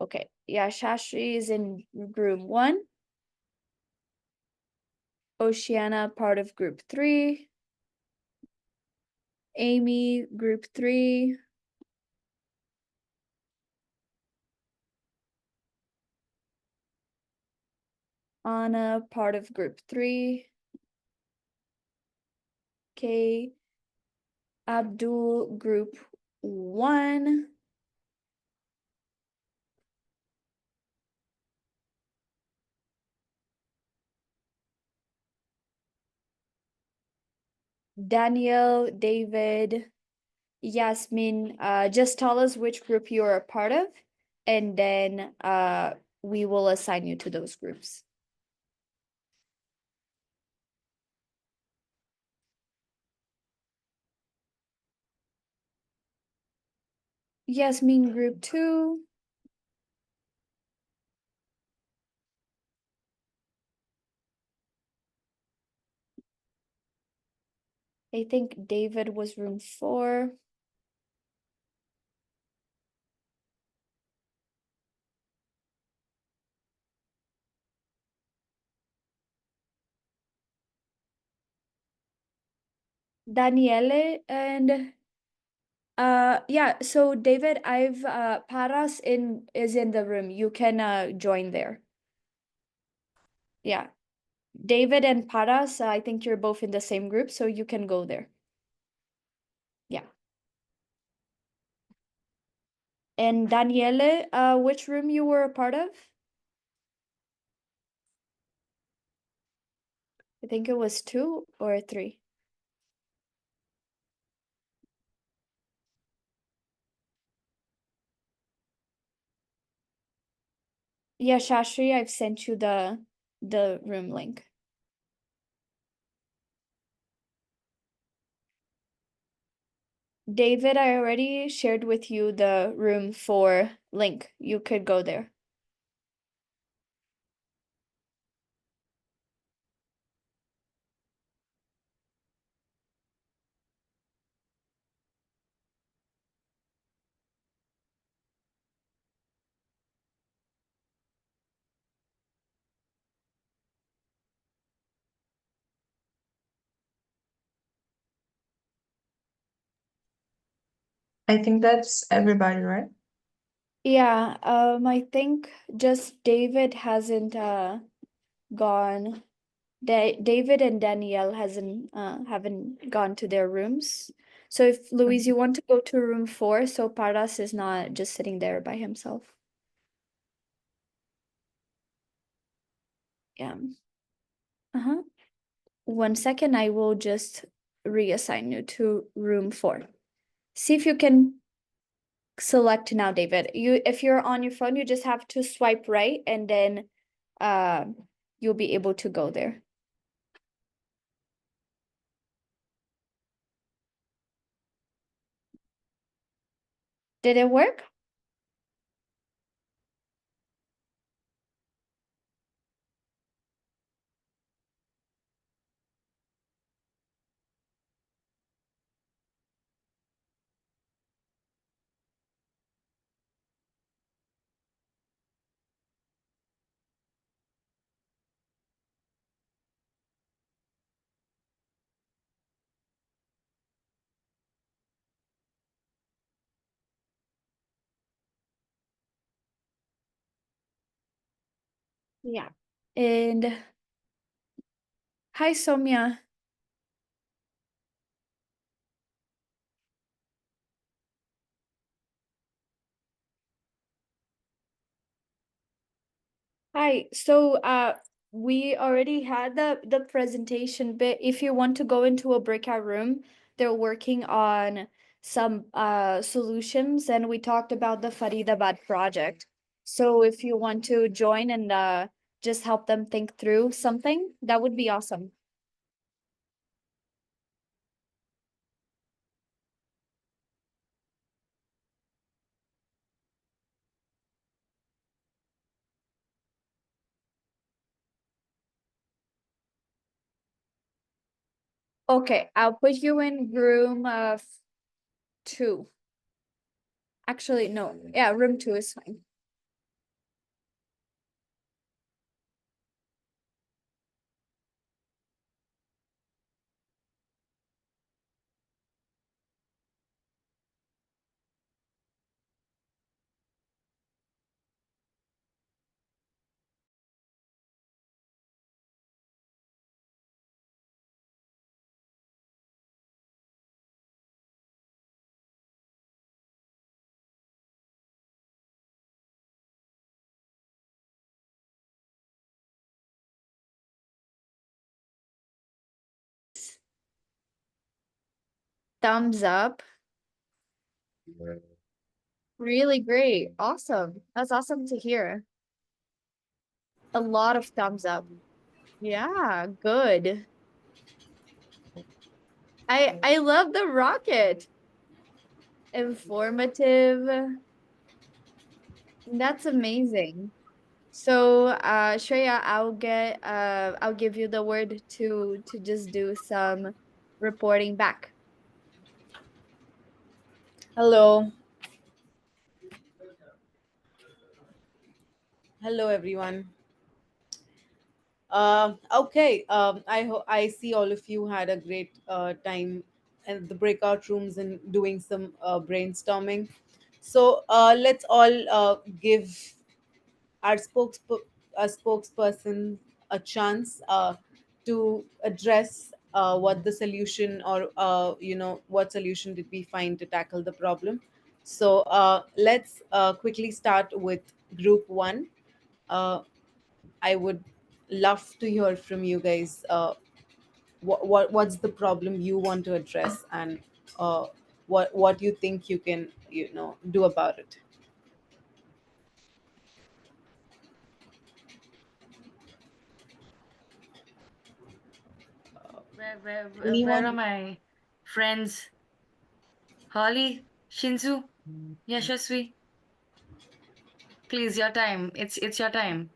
B: Okay, yeah, Shashri is in room 1. Oceana, part of group 3. Amy, group 3. Anna, part of group 3. Okay. Abdul, group 1. Daniel, David, Yasmin, just tell us which group you're a part of, and then we will assign you to those groups. Yasmin, group 2. I think David was room 4. Daniele and yeah, so David, I've Paras is in the room. You can join there. Yeah. David and Paras, I think you're both in the same group, so you can go there. Yeah. And Daniele, which room you were a part of? I think it was 2 or 3. Yeah, Shashri, I've sent you the room link. David, I already shared with you the room 4 link. You could go there.
D: I think that's everybody, right?
B: Yeah, I think just David hasn't gone. David and Danielle haven't gone to their rooms. So if Louise, you want to go to room 4, so Paras is not just sitting there by himself. Yeah. Uh-huh. 1 second, I will just reassign you to room 4. See if you can select now, David. If you're on your phone, you just have to swipe right and then you'll be able to go there. Did it work? Yeah. And hi, Somya. Hi. So we already had the presentation bit. If you want to go into a breakout room, they're working on some solutions, and we talked about the Faridabad project. So if you want to join and just help them think through something, that would be awesome. Okay, I'll put you in room 2. Actually, no. Yeah, room 2 is fine. Thumbs up. Really great. Awesome. That's awesome to hear. A lot of thumbs up. Yeah, good. I love the rocket. Informative. That's amazing. So, Shreya, I'll give you the word to just do some reporting back.
A: Hello. Hello, everyone. Okay. I see all of you had a great time in the breakout rooms and doing some brainstorming. So let's all give our spokesperson a chance to address what the solution, or what solution did we find to tackle the problem. So let's quickly start with group one. uh, I would love to hear from you guys. What's the problem you want to address, and what you think you can do about it.
C: Where are
A: Anyone?
C: my friends? Holly, Shinzu, Yashasvi? Please, your time. It's your time.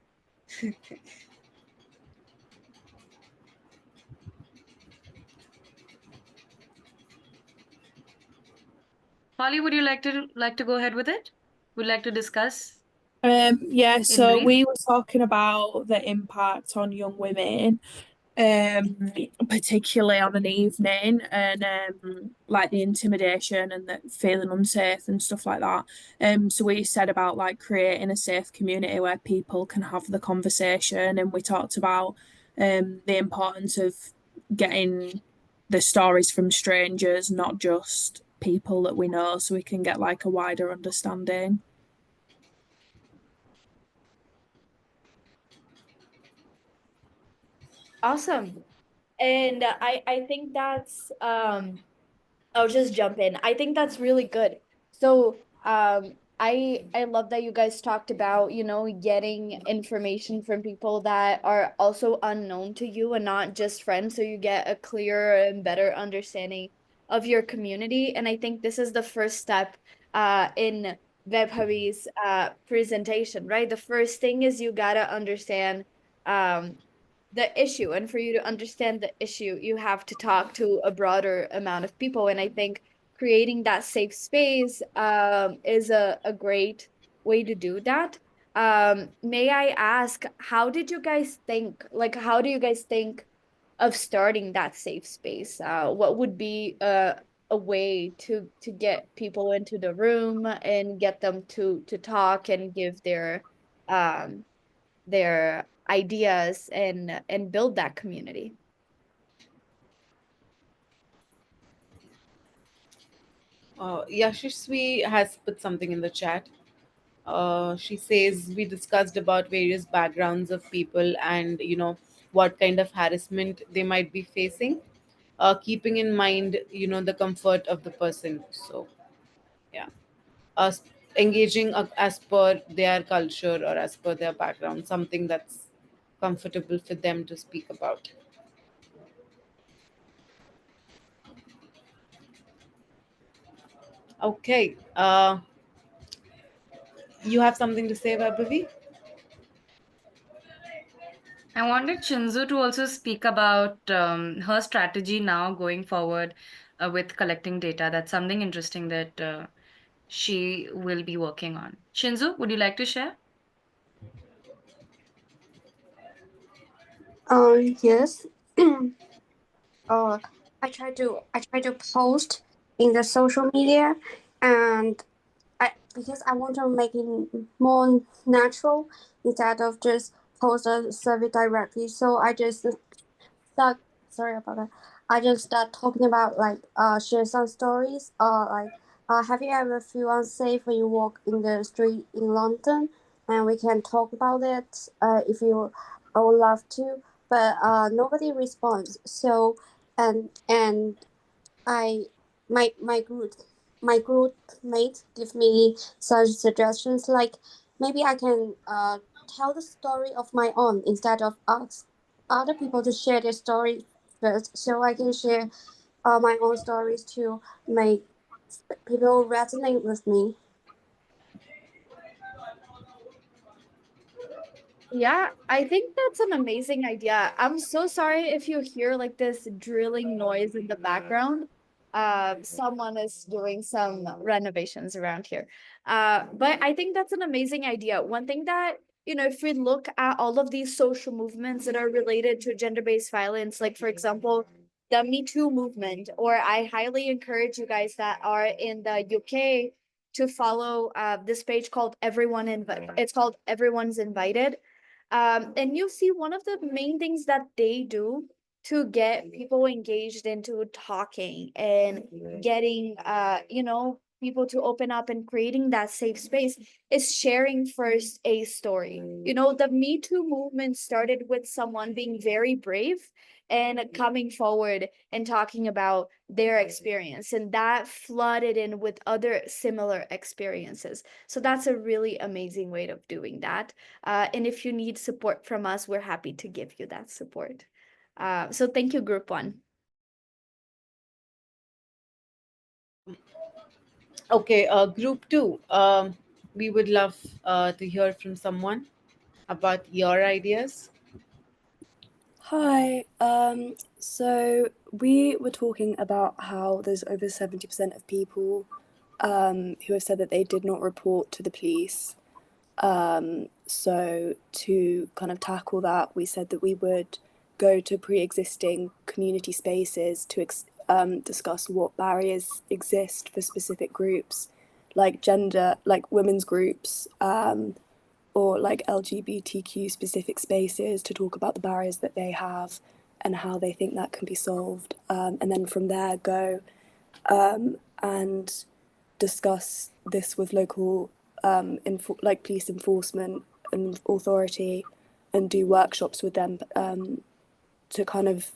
C: Holly, would you like to go ahead with it? Would like to discuss
E: Yeah,
C: in
E: so we
C: brief?
E: were talking about the impact on young women, particularly on an evening, and like the intimidation and the feeling unsafe and stuff like that. So we said about like creating a safe community where people can have the conversation, and we talked about the importance of getting the stories from strangers, not just people that we know, so we can get like a wider understanding.
B: Awesome. And I think that's I'll just jump in. I think that's really good. So, I love that you guys talked about, getting information from people that are also unknown to you and not just friends, so you get a clearer and better understanding of your community. And I think this is the first step in Webhubby's presentation, right? The first thing is you gotta understand um the issue, and for you to understand the issue you have to talk to a broader amount of people, and I think creating that safe space is a great way to do that. May I ask, how did you guys think, like, how do you guys think of starting that safe space? What would be a way to get people into the room and get them to talk and give um their ideas and build that community?
A: Yashasvi has put something in the chat. She says we discussed about various backgrounds of people and what kind of harassment they might be facing, keeping in mind the comfort of the person. So yeah, us engaging as per their culture or as per their background, something that's comfortable for them to speak about. Okay, you have something to say, Vaibhavi?
C: I wanted Shinzu to also speak about her strategy now going forward with collecting data. That's something interesting that she will be working on. Shinzu, would you like to share?
F: Yes. uh, I try to post in the social media, and because I want to make it more natural instead of just post a survey directly. So I just start. Sorry about that. I just start talking about like share some stories. Like have you ever feel unsafe when you walk in the street in London? And we can talk about it if you I would love to. But nobody responds. So and I my group mate give me such suggestions like maybe I can tell the story of my own instead of ask other people to share their story first, so I can share my own stories to make people resonate with me.
B: Yeah, I think that's an amazing idea. I'm so sorry if you hear like this drilling noise in the background. Someone is doing some renovations around here. But I think that's an amazing idea. One thing that, if we look at all of these social movements that are related to gender-based violence, like for example, the Me Too movement, or I highly encourage you guys that are in the UK to follow this page called It's called Everyone's Invited. And you see one of the main things that they do to get people engaged into talking and getting people to open up and creating that safe space is sharing first a story. The Me Too movement started with someone being very brave and coming forward and talking about their experience, and that flooded in with other similar experiences. So that's a really amazing way of doing that. And if you need support from us, we're happy to give you that support. So thank you, Group One.
A: Okay, group two. We would love to hear from someone about your ideas.
G: Hi. So we were talking about how there's over 70% of people who have said that they did not report to the police. So to kind of tackle that, we said that we would go to pre-existing community spaces to discuss what barriers exist for specific groups, like gender, like women's groups, or like LGBTQ specific spaces to talk about the barriers that they have and how they think that can be solved. And then from there, go and discuss this with local like police enforcement and authority, and do workshops with them to kind of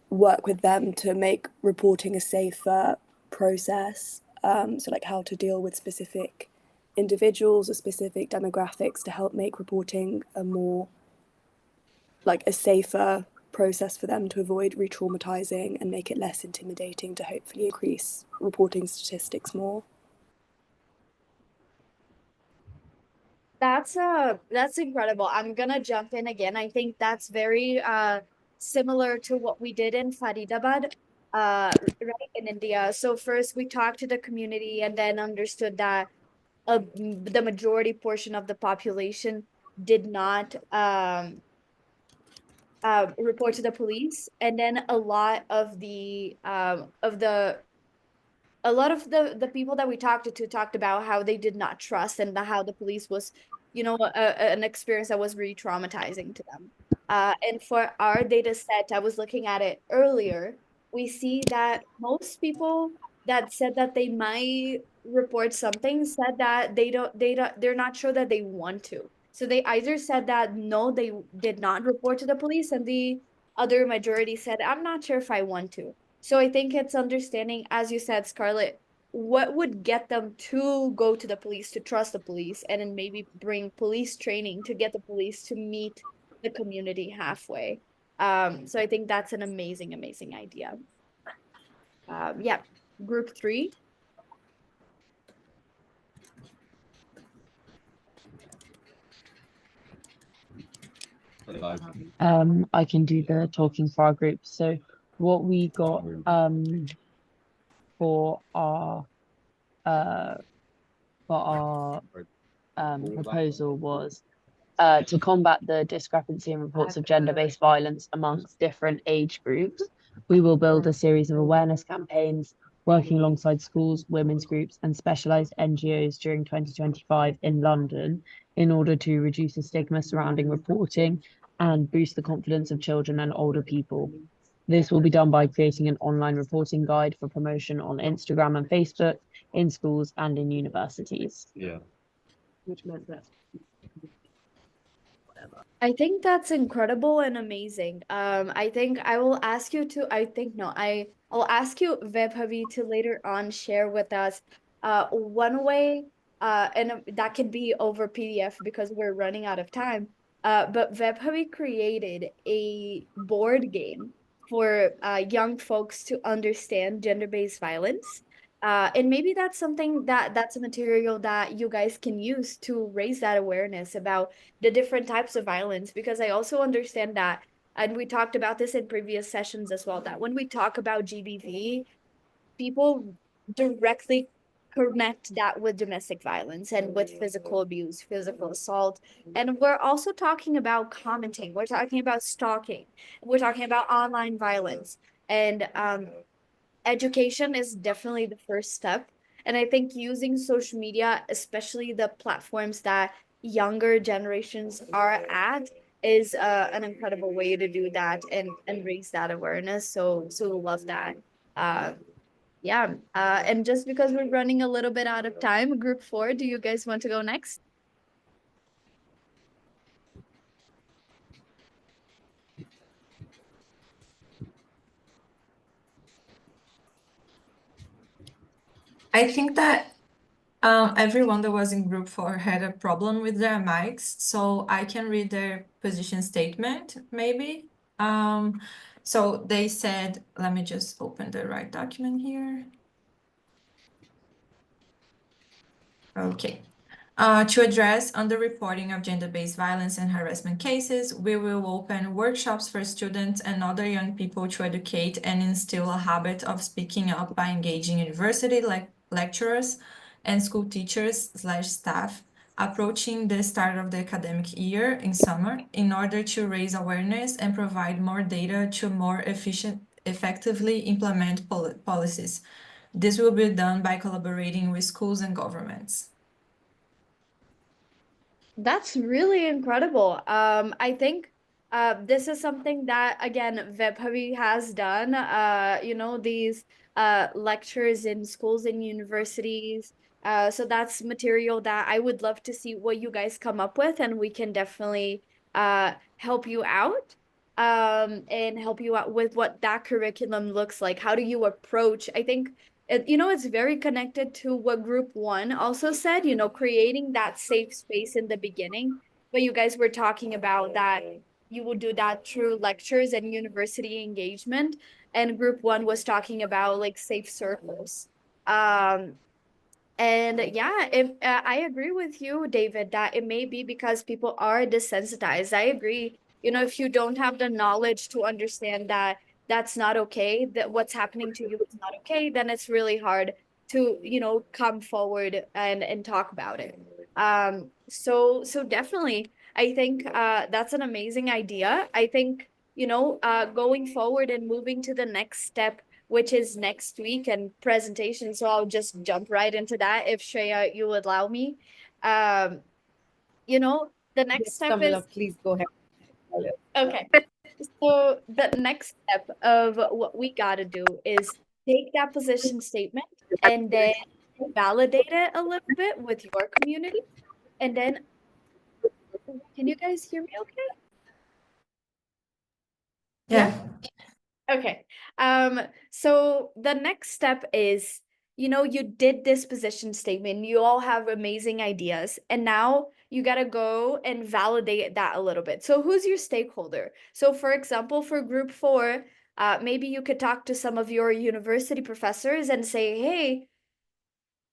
G: work with them to make reporting a safer process. So like how to deal with specific individuals or specific demographics to help make reporting a more like a safer process for them to avoid re-traumatizing and make it less intimidating to hopefully increase reporting statistics more.
B: That's incredible. I'm gonna jump in again. I think that's very similar to what we did in Faridabad, right in India. So first we talked to the community and then understood that the majority portion of the population did not report to the police, and then a lot of the people that we talked to talked about how they did not trust and how the police was, an experience that was really traumatizing to them. And for our data set, I was looking at it earlier. We see that most people that said that they might report something said that they're not sure that they want to. So they either said that no, they did not report to the police, and the other majority said, I'm not sure if I want to. So I think it's understanding, as you said, Scarlett, what would get them to go to the police, to trust the police, and then maybe bring police training to get the police to meet the community halfway. So I think that's an amazing, amazing idea. Yeah, group 3.
H: I can do the talking for our group. So what we got for our uh for our proposal was to combat the discrepancy in reports of gender-based violence amongst different age groups. We will build a series of awareness campaigns working alongside schools, women's groups, and specialised NGOs during 2025 in London in order to reduce the stigma surrounding reporting and boost the confidence of children and older people. This will be done by creating an online reporting guide for promotion on Instagram and Facebook, in schools and in universities. Yeah. Which meant that
B: I think that's incredible and amazing. I think I will ask you to, I think no, I'll ask you, Vebhavi, to later on share with us one way, and that could be over PDF because we're running out of time. But Vebhavi created a board game for young folks to understand gender-based violence. And maybe that's something that's a material that you guys can use to raise that awareness about the different types of violence, because I also understand that, and we talked about this in previous sessions as well, that when we talk about GBV, people directly connect that with domestic violence and with physical abuse, physical assault. And we're also talking about commenting, we're talking about stalking, we're talking about online violence. And education is definitely the first step. And I think using social media, especially the platforms that younger generations are at, is an incredible way to do that and raise that awareness. So love that. Uh, yeah. And just because we're running a little bit out of time, group 4, do you guys want to go next?
D: I think that everyone that was in group 4 had a problem with their mics, so I can read their position statement, maybe. So they said, let me just open the right document here. Okay. To address underreporting of gender-based violence and harassment cases, we will open workshops for students and other young people to educate and instill a habit of speaking up by engaging university lecturers and school teachers / staff approaching the start of the academic year in summer in order to raise awareness and provide more data to more effectively implement policies. This will be done by collaborating with schools and governments.
B: That's really incredible. I think this is something that again Webhavi has done. These lectures in schools and universities. So that's material that I would love to see what you guys come up with, and we can definitely help you out. and help you out with what that curriculum looks like. How do you approach? I think it's very connected to what group one also said, creating that safe space in the beginning. But you guys were talking about that you will do that through lectures and university engagement. And group one was talking about like safe circles. And yeah, if I agree with you, David, that it may be because people are desensitized. I agree. If you don't have the knowledge to understand that that's not okay, that what's happening to you is not okay, then it's really hard to, come forward and talk about it. So definitely, I think that's an amazing idea. I think, going forward and moving to the next step, which is next week and presentation. So I'll just jump right into that if Shreya, you would allow me. Um, the next
A: Yes,
B: step
A: Camilla,
B: is
A: please go ahead.
B: okay. So the next step of what we gotta do is take that position statement and then validate it a little bit with your community. And then, can you guys hear me okay?
D: Yeah.
B: Okay. So the next step is, you did this position statement, you all have amazing ideas, and now you got to go and validate that a little bit. So who's your stakeholder? So for example, for group 4, maybe you could talk to some of your university professors and say, hey,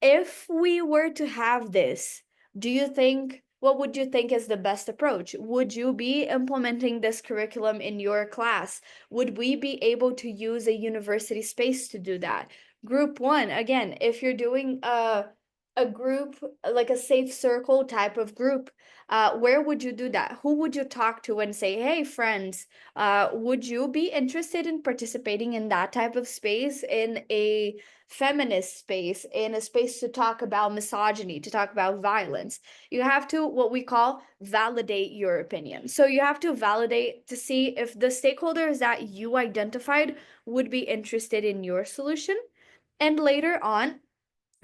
B: if we were to have this, what would you think is the best approach? Would you be implementing this curriculum in your class? Would we be able to use a university space to do that? Group 1, again, if you're doing a group, like a safe circle type of group, where would you do that? Who would you talk to and say, hey, friends, would you be interested in participating in that type of space, in a feminist space, in a space to talk about misogyny, to talk about violence? You have to, what we call, validate your opinion. So you have to validate to see if the stakeholders that you identified would be interested in your solution. And later on,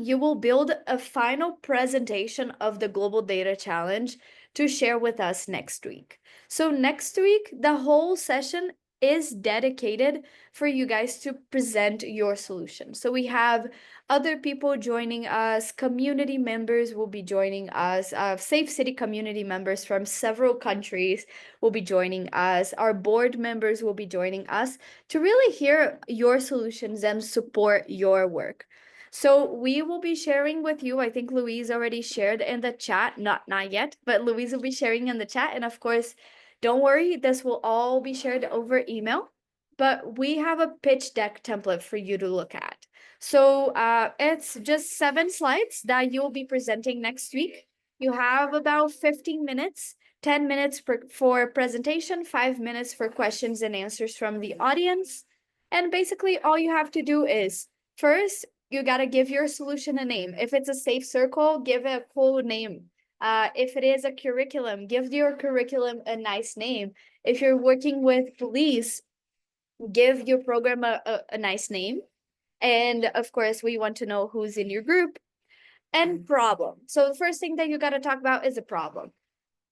B: you will build a final presentation of the Global Data Challenge to share with us next week. So next week, the whole session is dedicated for you guys to present your solution. So we have other people joining us, community members will be joining us, Safecity community members from several countries will be joining us, our board members will be joining us to really hear your solutions and support your work. So we will be sharing with you. I think Louise already shared in the chat, not yet, but Louise will be sharing in the chat. And of course, don't worry, this will all be shared over email. But we have a pitch deck template for you to look at. So it's just 7 slides that you'll be presenting next week. You have about 15 minutes, 10 minutes for presentation, 5 minutes for questions and answers from the audience. And basically, all you have to do is first, you got to give your solution a name. If it's a safe circle, give it a cool name. If it is a curriculum, give your curriculum a nice name. If you're working with police, give your program a nice name. And of course, we want to know who's in your group. And problem. So the first thing that you got to talk about is a problem.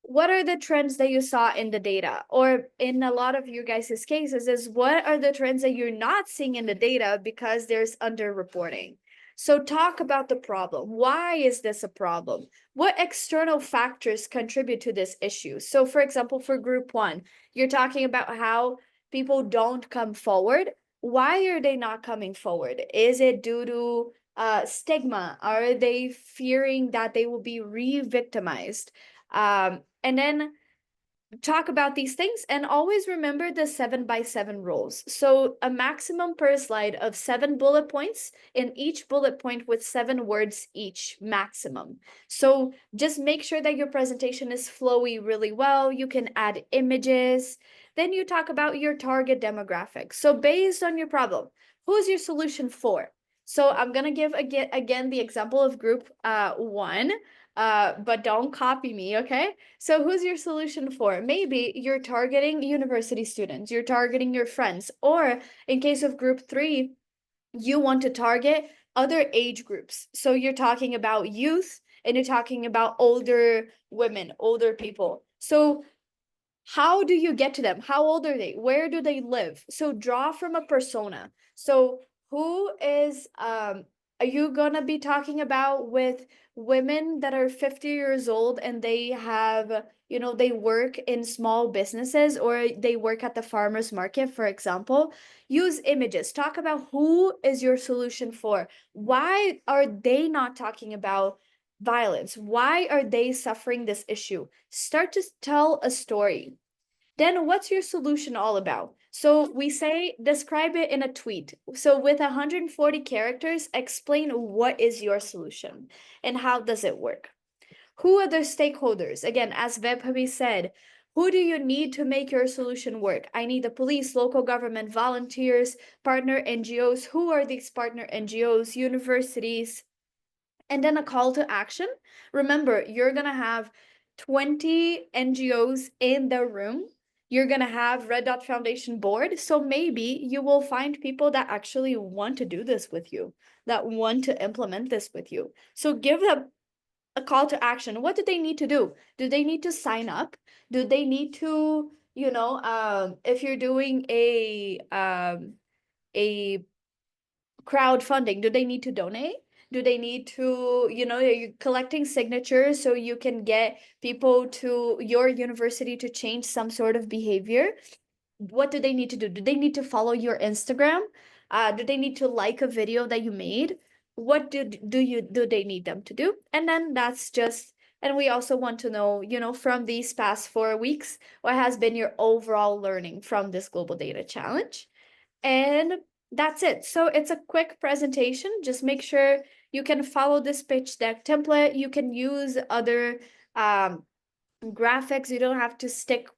B: What are the trends that you saw in the data? Or in a lot of you guys' cases, is what are the trends that you're not seeing in the data because there's underreporting? So talk about the problem. Why is this a problem? What external factors contribute to this issue? So for example, for group 1, you're talking about how people don't come forward. Why are they not coming forward? Is it due to stigma? Are they fearing that they will be re-victimized? And then talk about these things, and always remember the 7x7 rules. So a maximum per slide of 7 bullet points, in each bullet point with 7 words each maximum. So just make sure that your presentation is flowy really well. You can add images. Then you talk about your target demographic. So based on your problem, who's your solution for? So I'm gonna give again the example of group 1, but don't copy me, okay? So who's your solution for? Maybe you're targeting university students, you're targeting your friends, or in case of group 3, you want to target other age groups. So you're talking about youth and you're talking about older women, older people. So How do you get to them? How old are they? Where do they live? So draw from a persona. So who is are you gonna be talking about with women that are 50 years old and they have, you know, they work in small businesses or they work at the farmers market, for example? Use images. Talk about who is your solution for. Why are they not talking about violence? Why are they suffering this issue? Start to tell a story. Then what's your solution all about? So we say describe it in a tweet. So with 140 characters, explain what is your solution and how does it work? Who are the stakeholders? Again, as Vebhavi said, who do you need to make your solution work? I need the police, local government, volunteers, partner NGOs. Who are these partner NGOs, universities? And then a call to action. Remember, you're going to have 20 NGOs in the room. You're going to have Red Dot Foundation board. So maybe you will find people that actually want to do this with you, that want to implement this with you. So give them a call to action. What do they need to do? Do they need to sign up? Do they need to, you know, if you're doing a crowdfunding, do they need to donate? Do they need to, you know, are you collecting signatures so you can get people to your university to change some sort of behavior? What do they need to do? Do they need to follow your Instagram? Do they need to like a video that you made? What do they need them to do? And then that's just, and we also want to know, you know, from these past 4 weeks, what has been your overall learning from this global data challenge? And that's it. So it's a quick presentation. Just make sure you can follow this pitch deck template. You can use other graphics. You don't have to stick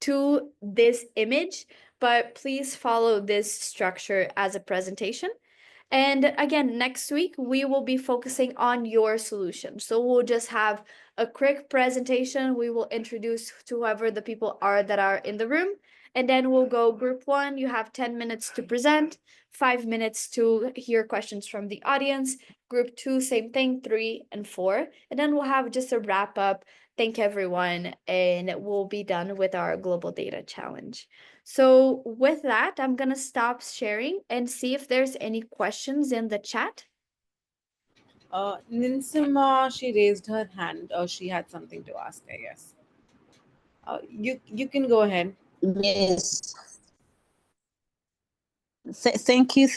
B: to this image, but please follow this structure as a presentation. And again, next week, we will be focusing on your solution. So we'll just have a quick presentation. We will introduce to whoever the people are that are in the room. And then we'll go group one. You have 10 minutes to present, 5 minutes to hear questions from the audience. Group two, same thing, 3 and 4. And then we'll have just a wrap up. Thank everyone. And we'll be done with our global data challenge. So with that, I'm gonna stop sharing and see if there's any questions in the chat.
A: Ninsima, she raised her hand. She had something to ask, I guess. You can go ahead.
I: Yes. Thank you.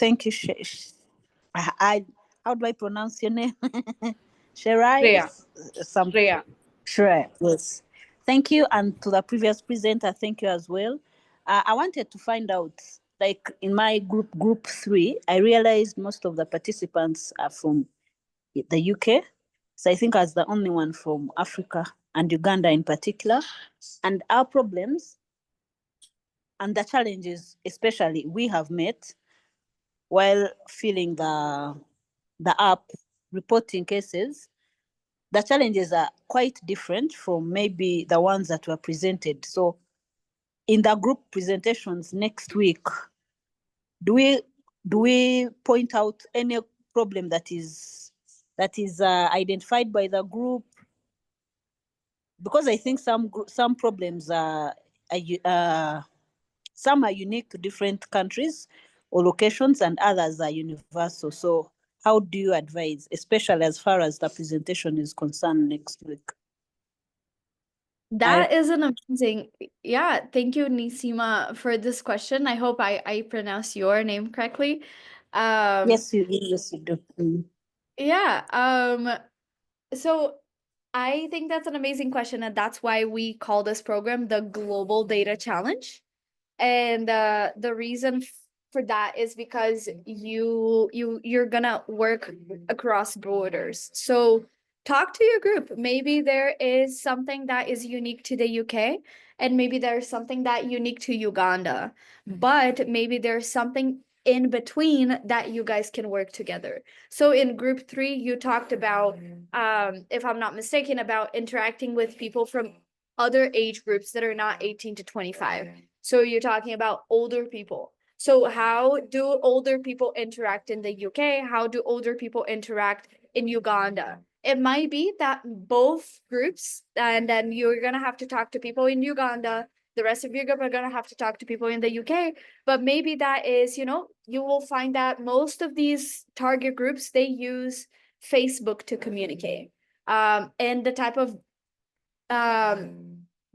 I: I how do I pronounce your name? Sherai?
A: Shreya. Shreya.
I: Shreya, yes. Thank you. And to the previous presenter, thank you as well. I wanted to find out, like in my group 3, I realized most of the participants are from the UK. So I think I was the only one from Africa and Uganda in particular. And our problems and the challenges, especially, we have met while filling the app, reporting cases. The challenges are quite different from maybe the ones that were presented. So in the group presentations next week, do we point out any problem that is identified by the group? Because I think some problems some are unique to different countries or locations, and others are universal. So how do you advise, especially as far as the presentation is concerned next week?
B: That is an amazing, yeah. Thank you, Nisima, for this question. I hope I pronounce your name correctly.
I: Yes, you do.
B: Yeah. So I think that's an amazing question, and that's why we call this program the Global Data Challenge. And the reason for that is because you're gonna work across borders. So talk to your group. Maybe there is something that is unique to the UK, and maybe there's something that unique to Uganda, but maybe there's something in between that you guys can work together. So in group 3, you talked about, if I'm not mistaken, about interacting with people from other age groups that are not 18 to 25. So you're talking about older people. So how do older people interact in the UK? How do older people interact in Uganda? It might be that both groups, and then you're gonna have to talk to people in Uganda, The rest of your group are going to have to talk to people in the UK. But maybe that is, you know, you will find that most of these target groups, they use Facebook to communicate. And the type of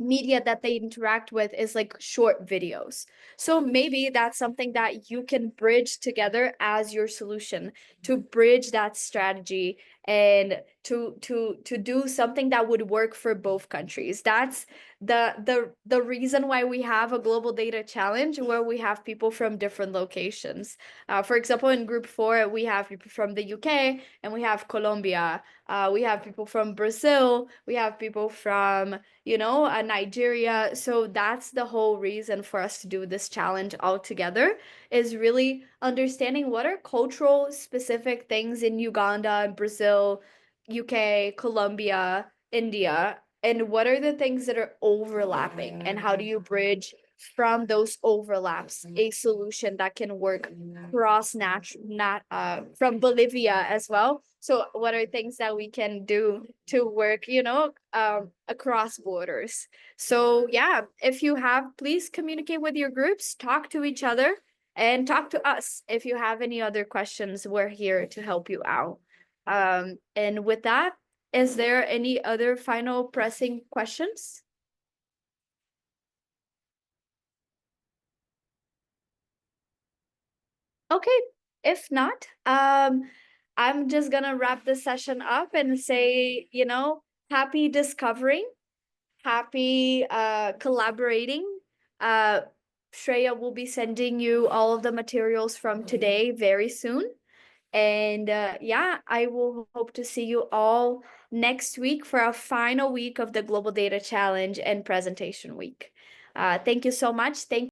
B: media that they interact with is like short videos. So maybe that's something that you can bridge together as your solution to bridge that strategy and to do something that would work for both countries. That's the reason why we have a global data challenge where we have people from different locations. For example, in group 4 we have people from the UK and we have Colombia. We have people from Brazil, we have people from, you know, Nigeria. So that's the whole reason for us to do this challenge all together, is really understanding what are cultural specific things in Uganda, Brazil, UK, Colombia, India, and what are the things that are overlapping, and how do you bridge from those overlaps a solution that can work cross from Bolivia as well. So what are things that we can do to work, you know, across borders? So yeah, if you have, please communicate with your groups, talk to each other, and talk to us. If you have any other questions, we're here to help you out. And with that, is there any other final pressing questions? Okay, if not, I'm just gonna wrap this session up and say, you know, happy discovering, happy collaborating. Uh, Shreya will be sending you all of the materials from today very soon. And yeah, I will hope to see you all next week for our final week of the Global Data Challenge and Presentation Week. Thank you so much. Thank